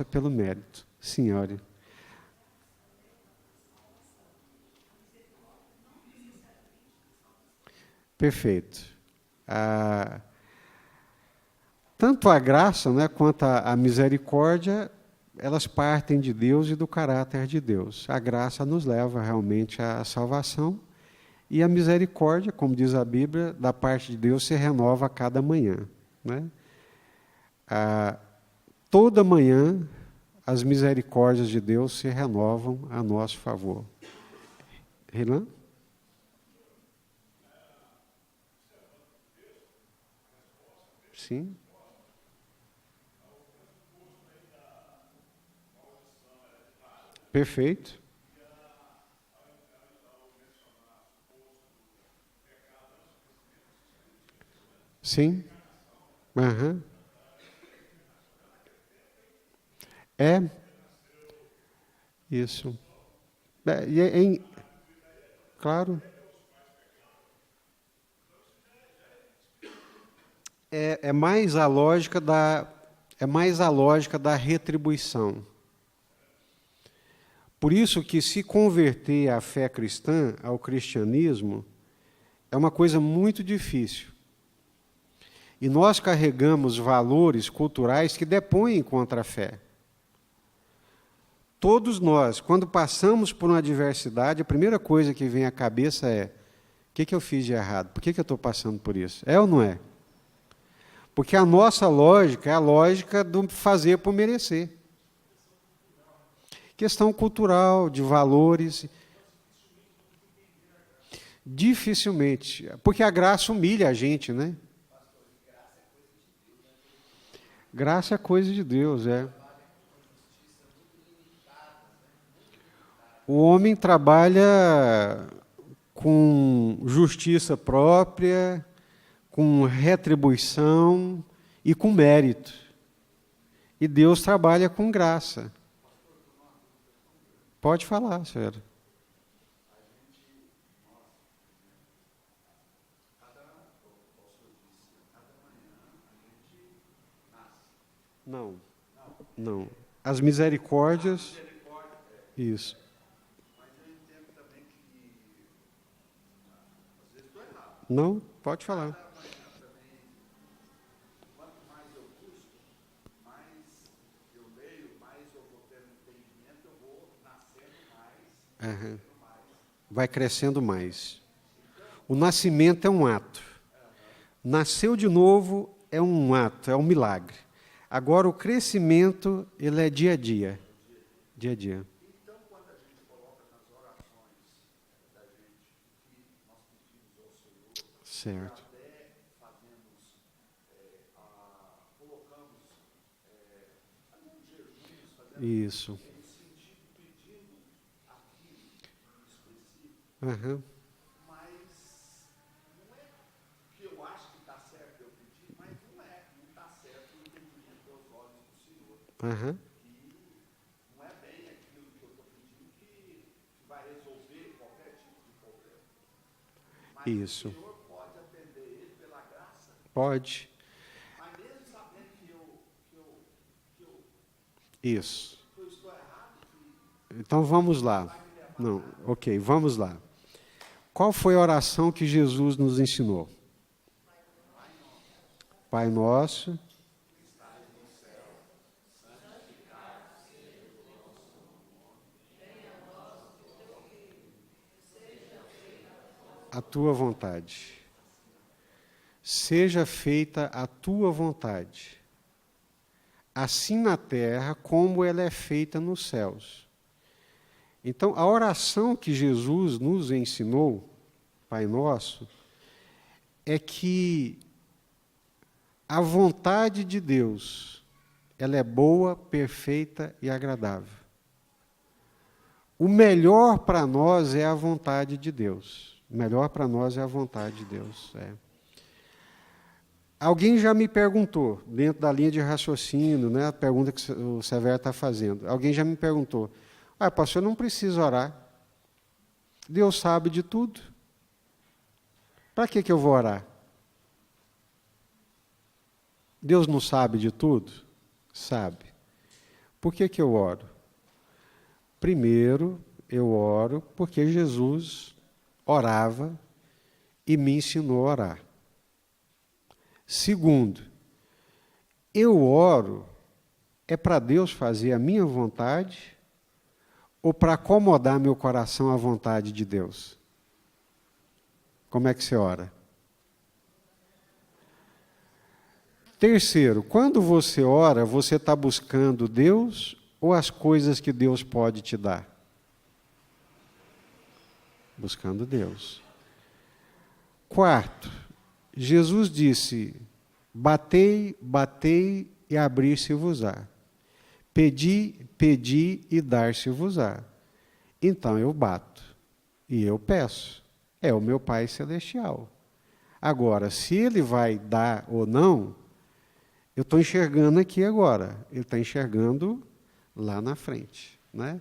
[SPEAKER 1] pelo mérito. Senhora. Perfeito. Tanto a graça, né, quanto a misericórdia, elas partem de Deus e do caráter de Deus. A graça nos leva realmente à salvação, e a misericórdia, como diz a Bíblia, da parte de Deus se renova a cada manhã, né? Toda manhã, as misericórdias de Deus se renovam a nosso favor. Rilan? Sim. Perfeito. Sim. Aham. É. Isso. Claro. É mais a lógica da retribuição. Por isso que se converter à fé cristã, ao cristianismo, é uma coisa muito difícil. E nós carregamos valores culturais que depõem contra a fé. Todos nós, quando passamos por uma adversidade, a primeira coisa que vem à cabeça é: o que eu fiz de errado? Por que eu estou passando por isso? É ou não é? Porque a nossa lógica é a lógica do fazer por merecer. Questão cultural, de valores. Dificilmente. Porque a graça humilha a gente, né? Graça é coisa de Deus, é. O homem trabalha com justiça própria, com retribuição e com mérito. E Deus trabalha com graça. Pode falar, senhora. Não, não. As misericórdias. Isso. Não, pode falar.
[SPEAKER 2] Quanto mais eu busco, mais eu leio, mais eu vou tendo entendimento, eu vou nascendo mais.
[SPEAKER 1] Vai crescendo mais. O nascimento é um ato. Nasceu de novo é um ato, é um milagre. Agora, o crescimento, ele é dia a dia. Dia a dia.
[SPEAKER 2] Então, quando a gente coloca nas orações da gente que nós pedimos ao Senhor,
[SPEAKER 1] Certo.
[SPEAKER 2] até fazemos, colocamos, fazemos jejuns, fazemos
[SPEAKER 1] Isso.
[SPEAKER 2] no sentido pedindo aquilo em específico,
[SPEAKER 1] Aham.
[SPEAKER 2] mas não é que eu acho que está certo eu pedir, mas não está certo o entendimento dos olhos do Senhor.
[SPEAKER 1] Aham.
[SPEAKER 2] Não é bem aquilo que eu estou pedindo que vai resolver qualquer tipo de problema. Mas
[SPEAKER 1] Isso.
[SPEAKER 2] o Senhor pode atender ele pela graça.
[SPEAKER 1] Pode.
[SPEAKER 2] Mas mesmo sabendo que
[SPEAKER 1] Isso.
[SPEAKER 2] eu estou errado, que
[SPEAKER 1] Então vamos lá. Não, ok, vamos lá. Qual foi a oração que Jesus nos ensinou? Pai nosso. A tua vontade. Seja feita a tua vontade, assim na terra como ela é feita nos céus. Então, a oração que Jesus nos ensinou, Pai Nosso, é que a vontade de Deus, ela é boa, perfeita e agradável. O melhor para nós é a vontade de Deus. O melhor para nós é a vontade de Deus. Alguém já me perguntou, dentro da linha de raciocínio, né, a pergunta que o Severo está fazendo, alguém já me perguntou: pastor, eu não preciso orar. Deus sabe de tudo. Para que eu vou orar? Deus não sabe de tudo? Sabe. Por que eu oro? Primeiro, eu oro porque Jesus orava e me ensinou a orar. Segundo, eu oro é para Deus fazer a minha vontade ou para acomodar meu coração à vontade de Deus? Como é que você ora? Terceiro, quando você ora, você está buscando Deus ou as coisas que Deus pode te dar? Buscando Deus. Quarto, Jesus disse: batei, batei e abrir-se-vos-á. Pedi, pedi e dar-se-vos-á. Então eu bato e eu peço. É o meu Pai Celestial. Agora, se Ele vai dar ou não, eu estou enxergando aqui agora. Ele está enxergando lá na frente, né?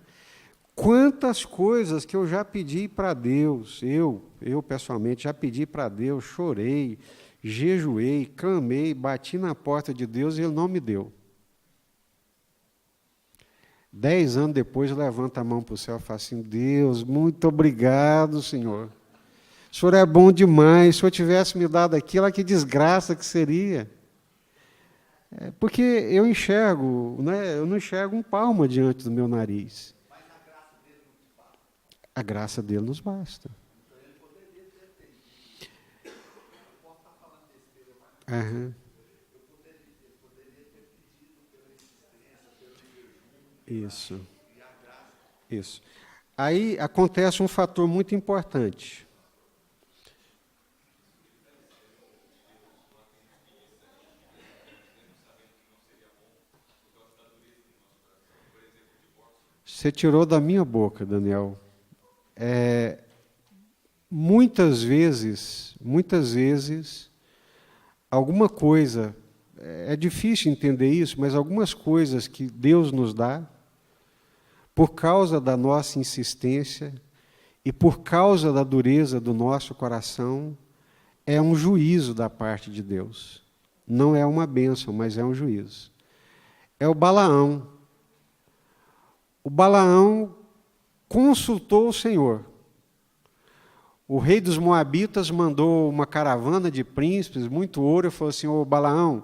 [SPEAKER 1] Quantas coisas que eu já pedi para Deus, eu pessoalmente já pedi para Deus, chorei, jejuei, clamei, bati na porta de Deus e Ele não me deu. 10 anos depois, levanta a mão para o céu e fala assim: Deus, muito obrigado, Senhor. O Senhor é bom demais. Se o Senhor tivesse me dado aquilo, olha que desgraça que seria. Porque eu enxergo, né, eu não enxergo um palmo diante do meu nariz.
[SPEAKER 2] Mas a graça dele não te basta.
[SPEAKER 1] A graça dele nos basta.
[SPEAKER 2] Então ele poderia ter feito. Eu posso estar falando besteira, mas
[SPEAKER 1] Aham.
[SPEAKER 2] eu poderia ter pedido pela insistência, pelo jejum
[SPEAKER 1] Isso,
[SPEAKER 2] e a graça.
[SPEAKER 1] isso. Aí acontece um fator muito importante. Você tirou da minha boca, Daniel. Muitas vezes, alguma coisa, é difícil entender isso, mas algumas coisas que Deus nos dá, por causa da nossa insistência e por causa da dureza do nosso coração, é um juízo da parte de Deus. Não é uma bênção, mas é um juízo. É o Balaão. O Balaão consultou o Senhor. O rei dos Moabitas mandou uma caravana de príncipes, muito ouro, e falou assim: ô Balaão,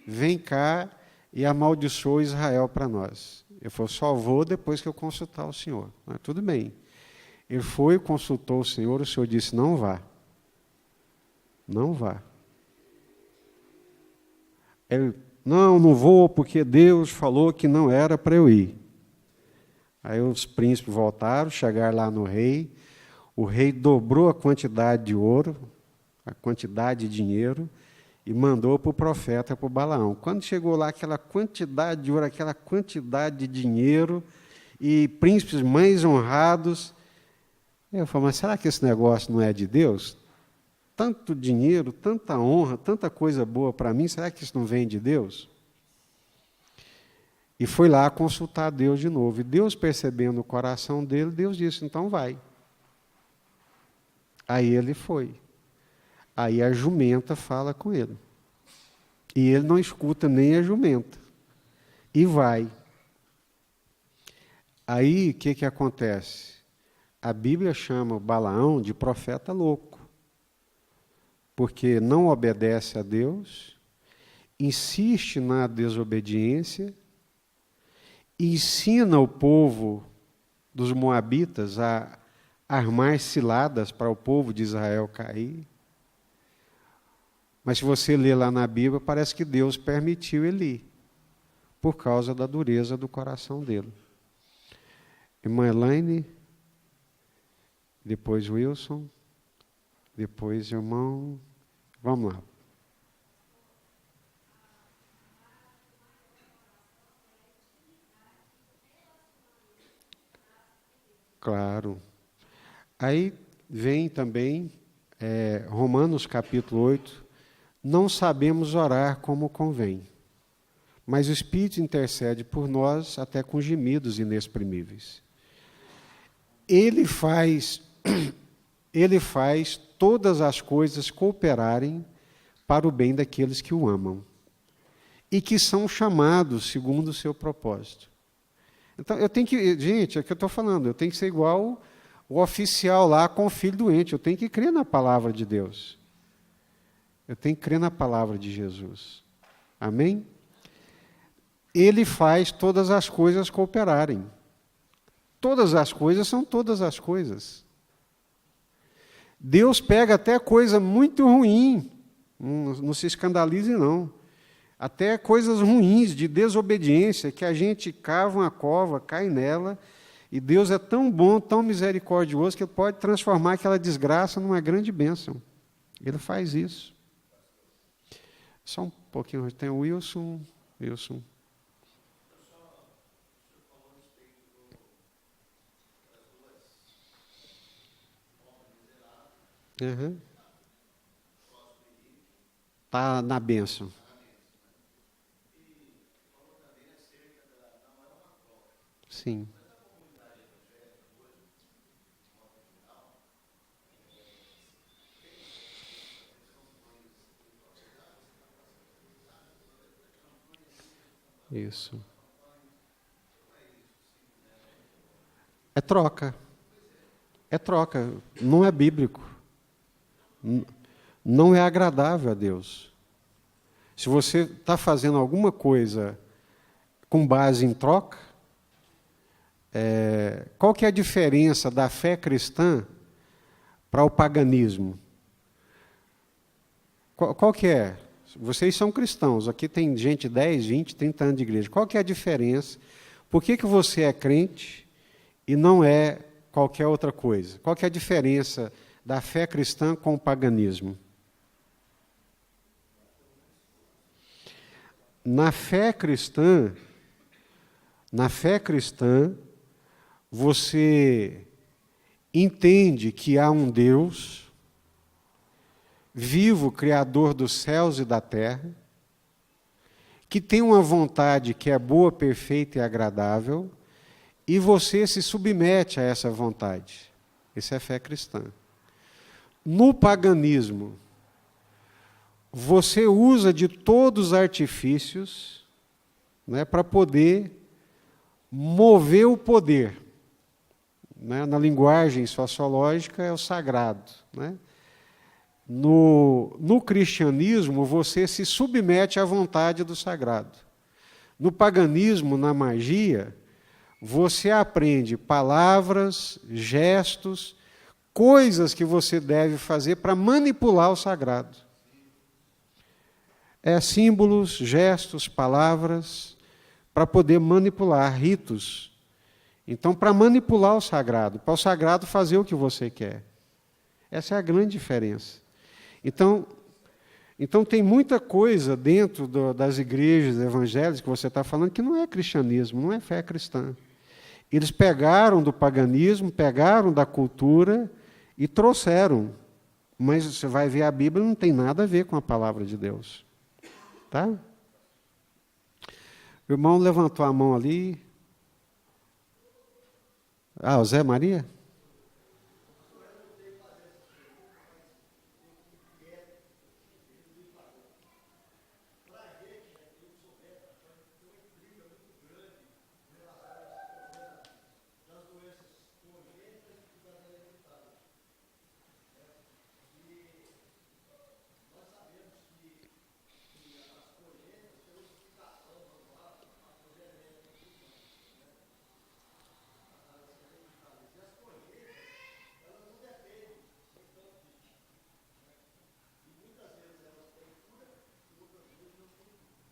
[SPEAKER 1] vem cá e amaldiçoa Israel para nós. Ele falou: só vou depois que eu consultar o Senhor. Mas tudo bem. Ele foi, consultou o Senhor disse: não vá. Não vá. Ele: não vou porque Deus falou que não era para eu ir. Aí os príncipes voltaram, chegaram lá no rei. O rei dobrou a quantidade de ouro, a quantidade de dinheiro, e mandou para o profeta, para o Balaão. Quando chegou lá, aquela quantidade de ouro, aquela quantidade de dinheiro, e príncipes mais honrados, eu falei: mas será que esse negócio não é de Deus? Tanto dinheiro, tanta honra, tanta coisa boa para mim, será que isso não vem de Deus? E foi lá consultar Deus de novo. E Deus, percebendo o coração dele, Deus disse: então vai. Aí ele foi. Aí a jumenta fala com ele. E ele não escuta nem a jumenta. E vai. Aí o que acontece? A Bíblia chama o Balaão de profeta louco. Porque não obedece a Deus, insiste na desobediência, ensina o povo dos Moabitas a armar ciladas para o povo de Israel cair. Mas se você ler lá na Bíblia, parece que Deus permitiu ele ir, por causa da dureza do coração dele. Irmã Elaine, depois Wilson, depois irmão. Vamos lá. Claro. Aí vem também Romanos capítulo 8, não sabemos orar como convém, mas o Espírito intercede por nós até com gemidos inexprimíveis. Ele faz todas as coisas cooperarem para o bem daqueles que o amam e que são chamados segundo o seu propósito. Então, eu tenho que, gente, é o que eu estou falando, eu tenho que ser igual o oficial lá com o filho doente. Eu tenho que crer na palavra de Deus. Eu tenho que crer na palavra de Jesus. Amém? Ele faz todas as coisas cooperarem. Todas as coisas são todas as coisas. Deus pega até coisa muito ruim, não se escandalize não, até coisas ruins de desobediência, que a gente cava uma cova, cai nela, e Deus é tão bom, tão misericordioso, que Ele pode transformar aquela desgraça numa grande bênção. Ele faz isso. Só um pouquinho, tem o Wilson. Uhum. Está na bênção. Sim. Isso. É troca. É troca. Não é bíblico. Não é agradável a Deus. Se você está fazendo alguma coisa com base em troca, qual que é a diferença da fé cristã para o paganismo? Qual que é? Vocês são cristãos, aqui tem gente de 10, 20, 30 anos de igreja. Qual que é a diferença? Por que você é crente e não é qualquer outra coisa? Qual que é a diferença da fé cristã com o paganismo? Na fé cristã, você entende que há um Deus vivo, Criador dos céus e da terra, que tem uma vontade que é boa, perfeita e agradável, e você se submete a essa vontade. Isso é fé cristã. No paganismo, você usa de todos os artifícios, né, para poder mover o poder. Né? Na linguagem sociológica é o sagrado. Né? No cristianismo, você se submete à vontade do sagrado. No paganismo, na magia, você aprende palavras, gestos, coisas que você deve fazer para manipular o sagrado. Símbolos, gestos, palavras, para poder manipular, ritos. Então, para manipular o sagrado, para o sagrado fazer o que você quer. Essa é a grande diferença. Então tem muita coisa dentro das igrejas evangélicas que você está falando que não é cristianismo, não é fé cristã. Eles pegaram do paganismo, pegaram da cultura e trouxeram. Mas você vai ver a Bíblia, não tem nada a ver com a palavra de Deus. Tá? O irmão levantou a mão ali. O Zé Maria?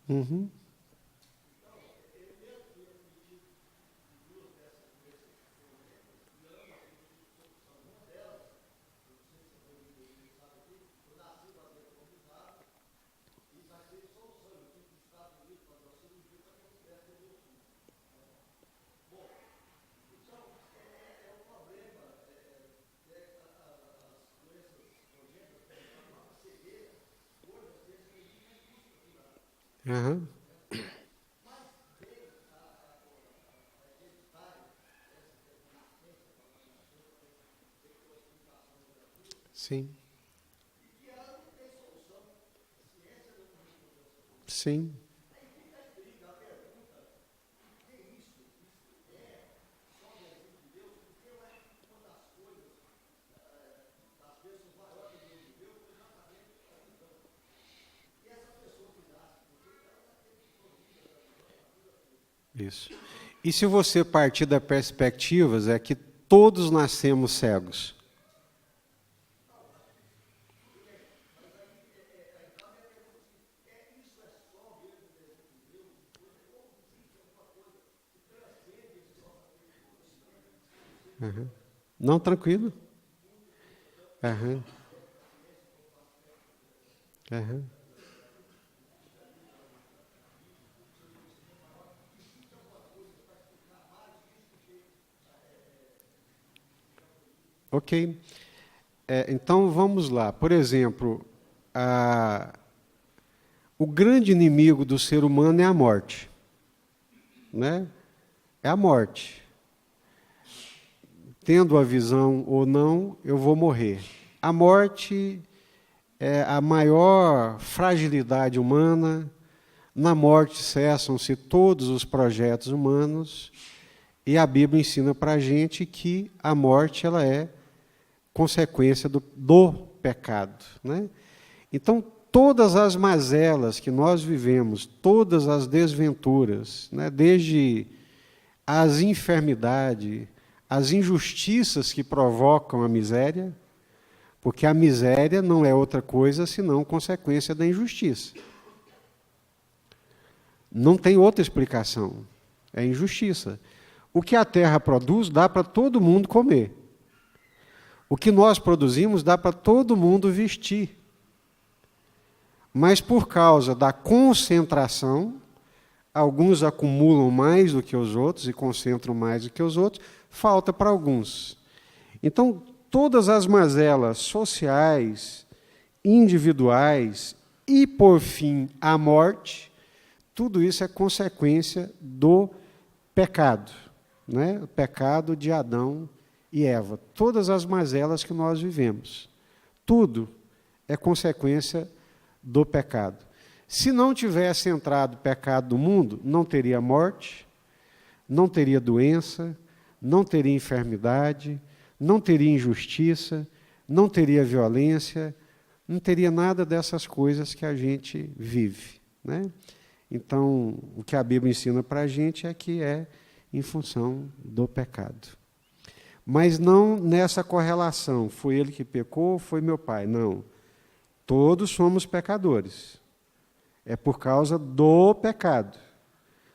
[SPEAKER 1] Uhum. Uhum. Sim. Sim. Isso. E se você partir da perspectiva, é que todos nascemos cegos. Uhum. Não, tranquilo. Uhum. Uhum. Ok. Então vamos lá. Por exemplo, o grande inimigo do ser humano é a morte, né? É a morte. Tendo a visão ou não, eu vou morrer. A morte é a maior fragilidade humana. Na morte cessam-se todos os projetos humanos. E a Bíblia ensina para a gente que a morte ela é consequência do pecado, né? Então, todas as mazelas que nós vivemos, todas as desventuras, né, desde as enfermidades, as injustiças que provocam a miséria, porque a miséria não é outra coisa senão consequência da injustiça. Não tem outra explicação. É injustiça. O que a terra produz dá para todo mundo comer. O que nós produzimos dá para todo mundo vestir. Mas por causa da concentração, alguns acumulam mais do que os outros e concentram mais do que os outros, falta para alguns. Então, todas as mazelas sociais, individuais e, por fim, a morte, tudo isso é consequência do pecado, né? O pecado de Adão e Eva. Todas as mazelas que nós vivemos, tudo é consequência do pecado. Se não tivesse entrado o pecado no mundo, não teria morte, não teria doença, não teria enfermidade, não teria injustiça, não teria violência, não teria nada dessas coisas que a gente vive, né? Então, o que a Bíblia ensina para a gente é que é em função do pecado. Mas não nessa correlação, foi ele que pecou, foi meu pai. Não. Todos somos pecadores. É por causa do pecado.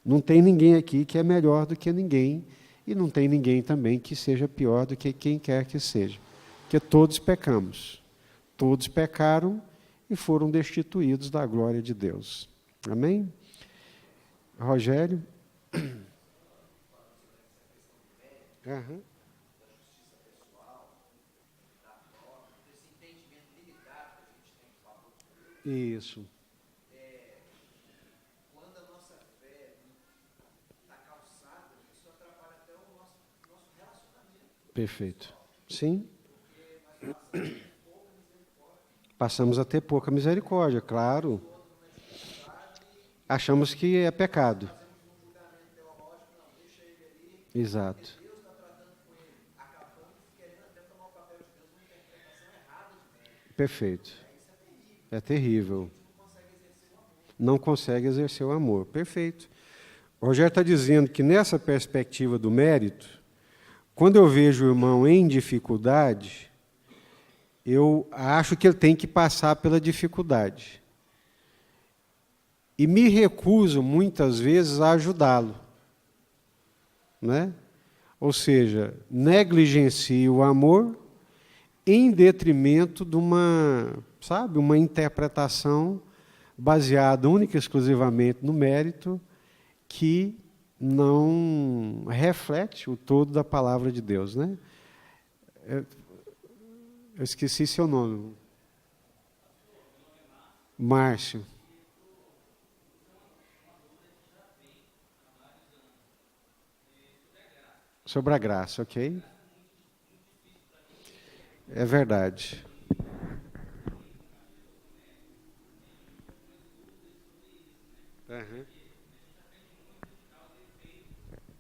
[SPEAKER 1] Não tem ninguém aqui que é melhor do que ninguém, e não tem ninguém também que seja pior do que quem quer que seja. Porque todos pecamos. Todos pecaram e foram destituídos da glória de Deus. Amém? Rogério? Uhum. Isso.
[SPEAKER 2] Quando a nossa fé está calçada, isso atrapalha até o nosso relacionamento.
[SPEAKER 1] Perfeito. Sim. Passamos a ter pouca misericórdia, claro. Achamos que é pecado. Exato. Perfeito. É terrível. Não consegue exercer o amor. Perfeito. O Rogério está dizendo que nessa perspectiva do mérito, quando eu vejo o irmão em dificuldade, eu acho que ele tem que passar pela dificuldade. E me recuso, muitas vezes, a ajudá-lo, né? Ou seja, negligencio o amor em detrimento de uma interpretação baseada única e exclusivamente no mérito, que não reflete o todo da palavra de Deus, né? Eu esqueci seu nome. Márcio. Sobre a graça, ok? É verdade. Uhum.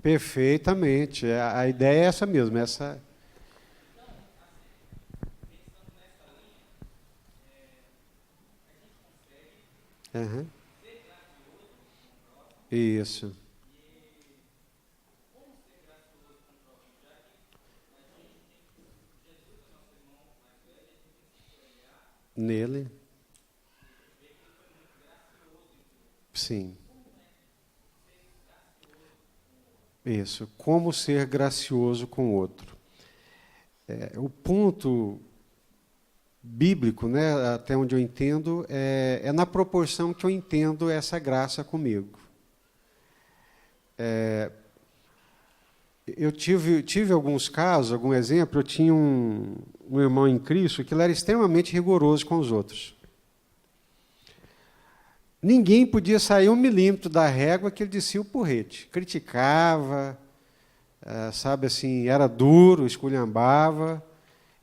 [SPEAKER 1] Perfeitamente. A ideia é essa mesmo. Essa... Uhum. Isso. Nele. Sim. Isso. Como ser gracioso com o outro. O ponto bíblico, né, até onde eu entendo, é na proporção que eu entendo essa graça comigo. Eu tive alguns casos, algum exemplo, eu tinha um irmão em Cristo que ele era extremamente rigoroso com os outros. Ninguém podia sair 1 milímetro da régua que ele descia o porrete. Criticava, sabe assim, era duro, esculhambava,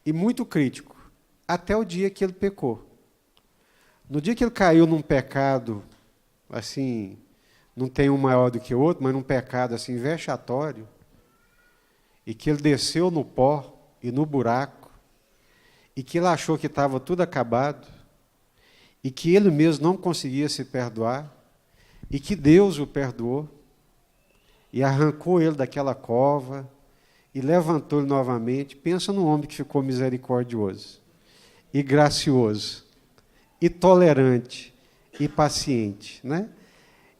[SPEAKER 1] e muito crítico, até o dia que ele pecou. No dia que ele caiu num pecado, assim, não tem um maior do que o outro, mas num pecado assim vexatório, e que ele desceu no pó e no buraco, e que ele achou que estava tudo acabado, e que ele mesmo não conseguia se perdoar, e que Deus o perdoou, e arrancou ele daquela cova, e levantou ele novamente. Pensa num homem que ficou misericordioso, e gracioso, e tolerante, e paciente, né?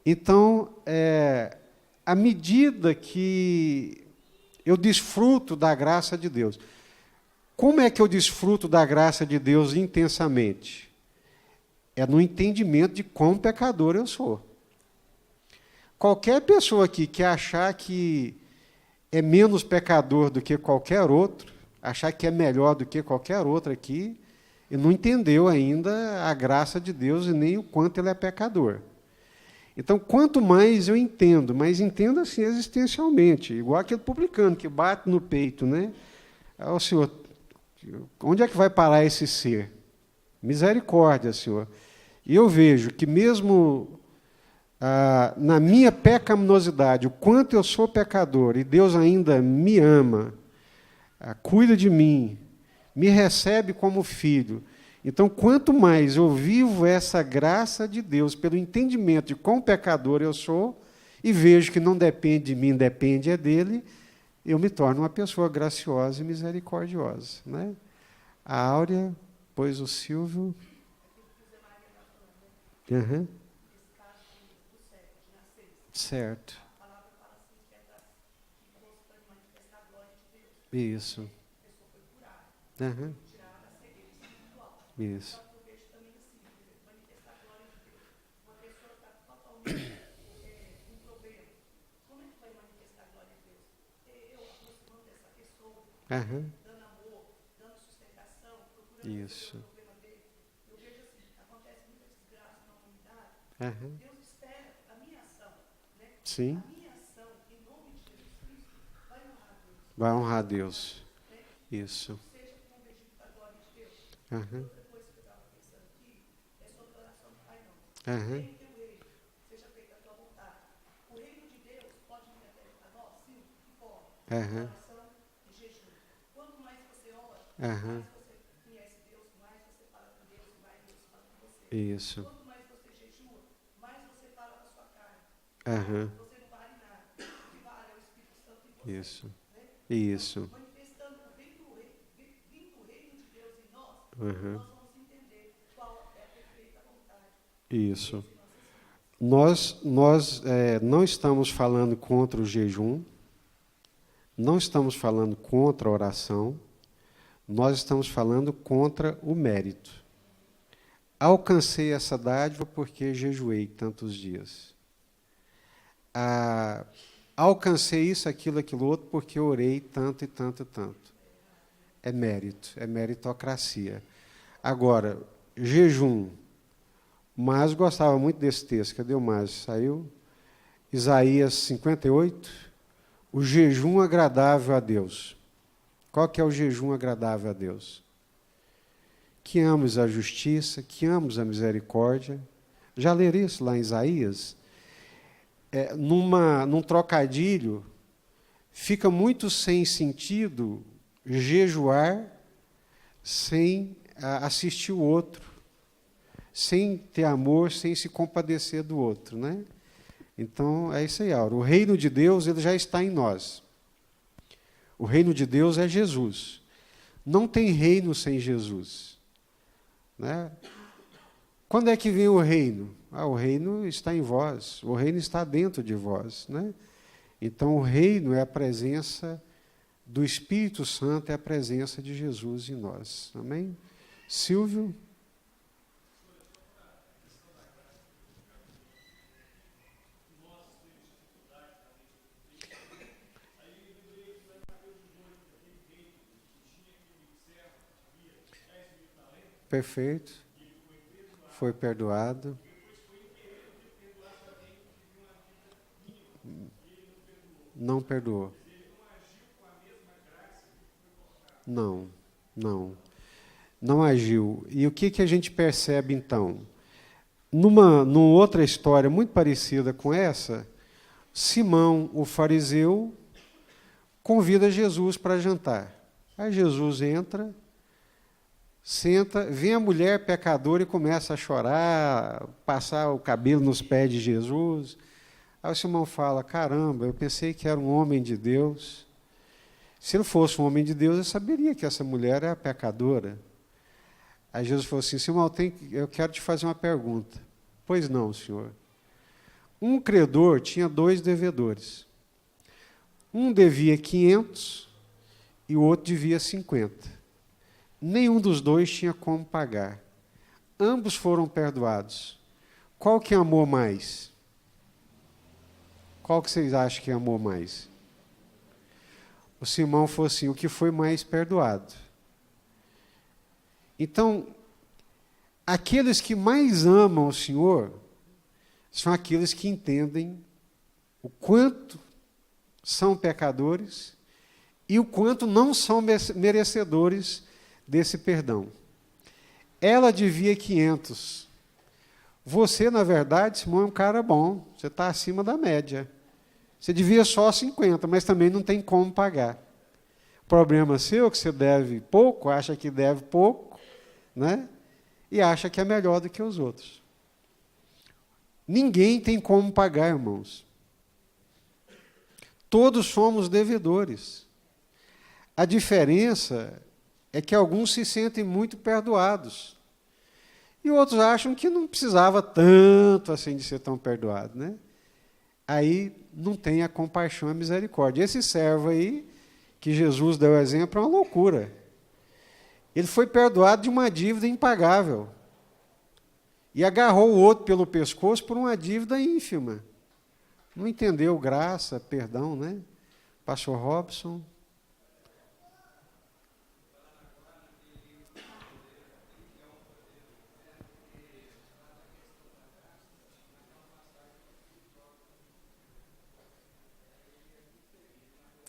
[SPEAKER 1] Então, à medida que eu desfruto da graça de Deus, como é que eu desfruto da graça de Deus intensamente? É no entendimento de quão pecador eu sou. Qualquer pessoa aqui que achar que é menos pecador do que qualquer outro, achar que é melhor do que qualquer outro aqui, e não entendeu ainda a graça de Deus e nem o quanto ele é pecador. Então, quanto mais eu entendo, mas entendo assim existencialmente, igual aquele publicano que bate no peito, né? Ó, Senhor, onde é que vai parar esse ser? Misericórdia, Senhor. E eu vejo que mesmo na minha pecaminosidade, o quanto eu sou pecador, e Deus ainda me ama, cuida de mim, me recebe como filho. Então, quanto mais eu vivo essa graça de Deus, pelo entendimento de quão pecador eu sou, e vejo que não depende de mim, depende dele, eu me torno uma pessoa graciosa e misericordiosa, né? A Áurea, pois o Silvio... Uhum. Certo. Isso. Uhum. Isso. Uhum. Isso. Uhum. Sim. Vai honrar a Deus. Isso. Uhum. Uhum. Uhum. Uhum. Isso. Uhum. Isso. Isso. Uhum. Isso. Nós não estamos falando contra o jejum, não estamos falando contra a oração, nós estamos falando contra o mérito. Alcancei essa dádiva porque jejuei tantos dias. Alcancei isso, aquilo outro, porque orei tanto e tanto e tanto. É mérito, é meritocracia. Agora, jejum. O Márcio gostava muito desse texto. Cadê o Márcio? Saiu? Isaías 58. O jejum agradável a Deus. Qual que é o jejum agradável a Deus? Que amos a justiça, que amos a misericórdia. Já leram isso lá em Isaías? Num trocadilho, fica muito sem sentido jejuar sem assistir o outro, sem ter amor, sem se compadecer do outro, né? Então, é isso aí, Aura. O reino de Deus, ele já está em nós. O reino de Deus é Jesus. Não tem reino sem Jesus. né? Quando é que vem o reino? O reino está em vós, o reino está dentro de vós, né? Então, o reino é a presença do Espírito Santo, é a presença de Jesus em nós. Amém? Silvio? Perfeito. Foi perdoado. Não perdoou. Não, não. Não agiu. E o que a gente percebe, então? Numa outra história muito parecida com essa, Simão, o fariseu, convida Jesus para jantar. Aí Jesus entra, senta, vem a mulher pecadora e começa a chorar, passar o cabelo nos pés de Jesus. Aí o Simão fala, caramba, eu pensei que era um homem de Deus. Se ele fosse um homem de Deus, eu saberia que essa mulher é pecadora. Aí Jesus falou assim, Simão, eu quero te fazer uma pergunta. Pois não, senhor. Um credor tinha 2 devedores. Um devia 500 e o outro devia 50. Nenhum dos dois tinha como pagar. Ambos foram perdoados. Qual que amou mais? Qual que vocês acham que amou mais? O Simão falou assim, o que foi mais perdoado. Então, aqueles que mais amam o Senhor são aqueles que entendem o quanto são pecadores e o quanto não são merecedores desse perdão. Ela devia 500. Você, na verdade, Simão, é um cara bom. Você está acima da média. Você devia só 50, mas também não tem como pagar. Problema seu que você deve pouco, acha que deve pouco, né? E acha que é melhor do que os outros. Ninguém tem como pagar, irmãos. Todos somos devedores. A diferença é que alguns se sentem muito perdoados. E outros acham que não precisava tanto assim de ser tão perdoado, né? Aí não tem a compaixão e a misericórdia. Esse servo aí, que Jesus deu exemplo, é uma loucura. Ele foi perdoado de uma dívida impagável. E agarrou o outro pelo pescoço por uma dívida ínfima. Não entendeu graça, perdão, né? Pastor Robson.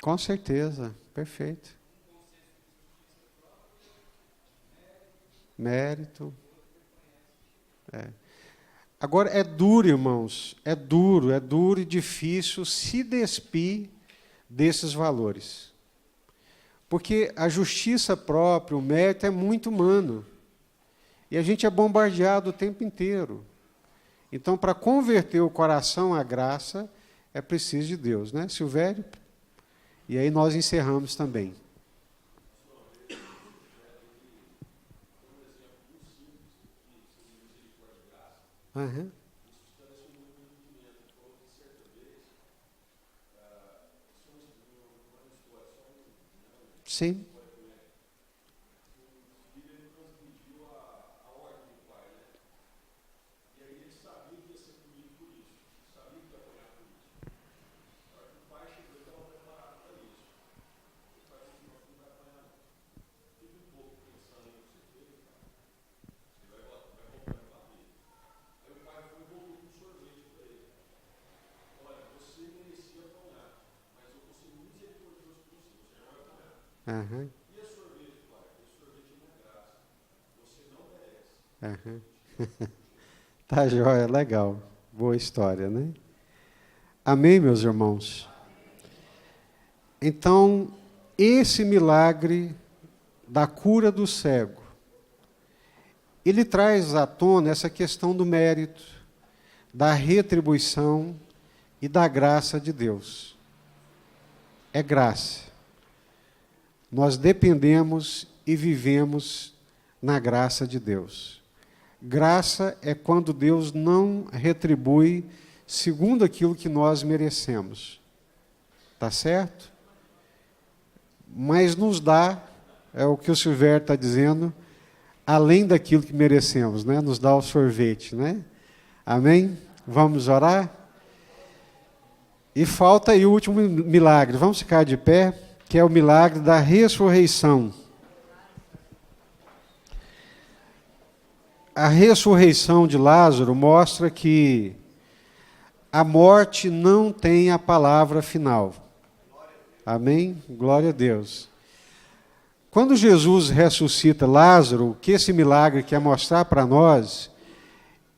[SPEAKER 1] Com certeza, perfeito. Mérito. Agora, é duro, irmãos, é duro e difícil se despir desses valores. Porque a justiça própria, o mérito é muito humano. E a gente é bombardeado o tempo inteiro. Então, para converter o coração à graça, é preciso de Deus, né, Silvério? E aí nós encerramos também. Uhum. Sim. Uhum. Uhum. Tá joia, legal. Boa história, né? Amém, meus irmãos? Então, esse milagre da cura do cego, ele traz à tona essa questão do mérito, da retribuição e da graça de Deus. É graça. Nós dependemos e vivemos na graça de Deus. Graça é quando Deus não retribui segundo aquilo que nós merecemos. Tá certo? Mas nos dá, é o que o Silvério está dizendo, além daquilo que merecemos, né? Nos dá o sorvete, né? Amém? Vamos orar? E falta aí o último milagre. Vamos ficar de pé, que é o milagre da ressurreição. A ressurreição de Lázaro mostra que a morte não tem a palavra final. Amém? Glória a Deus. Quando Jesus ressuscita Lázaro, o que esse milagre quer mostrar para nós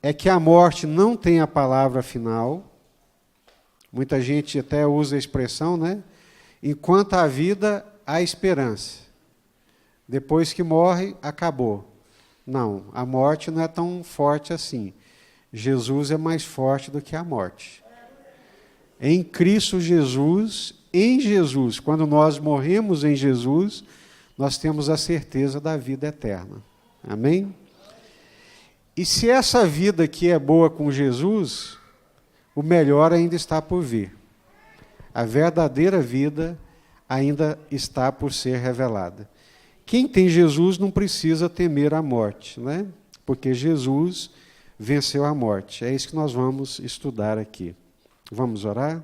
[SPEAKER 1] é que a morte não tem a palavra final. Muita gente até usa a expressão, né? Enquanto há vida, há esperança. Depois que morre, acabou. Não, a morte não é tão forte assim. Jesus é mais forte do que a morte. Em Cristo Jesus, em Jesus, quando nós morremos em Jesus, nós temos a certeza da vida eterna. Amém? E se essa vida aqui é boa com Jesus, o melhor ainda está por vir. A verdadeira vida ainda está por ser revelada. Quem tem Jesus não precisa temer a morte, né? Porque Jesus venceu a morte. É isso que nós vamos estudar aqui. Vamos orar?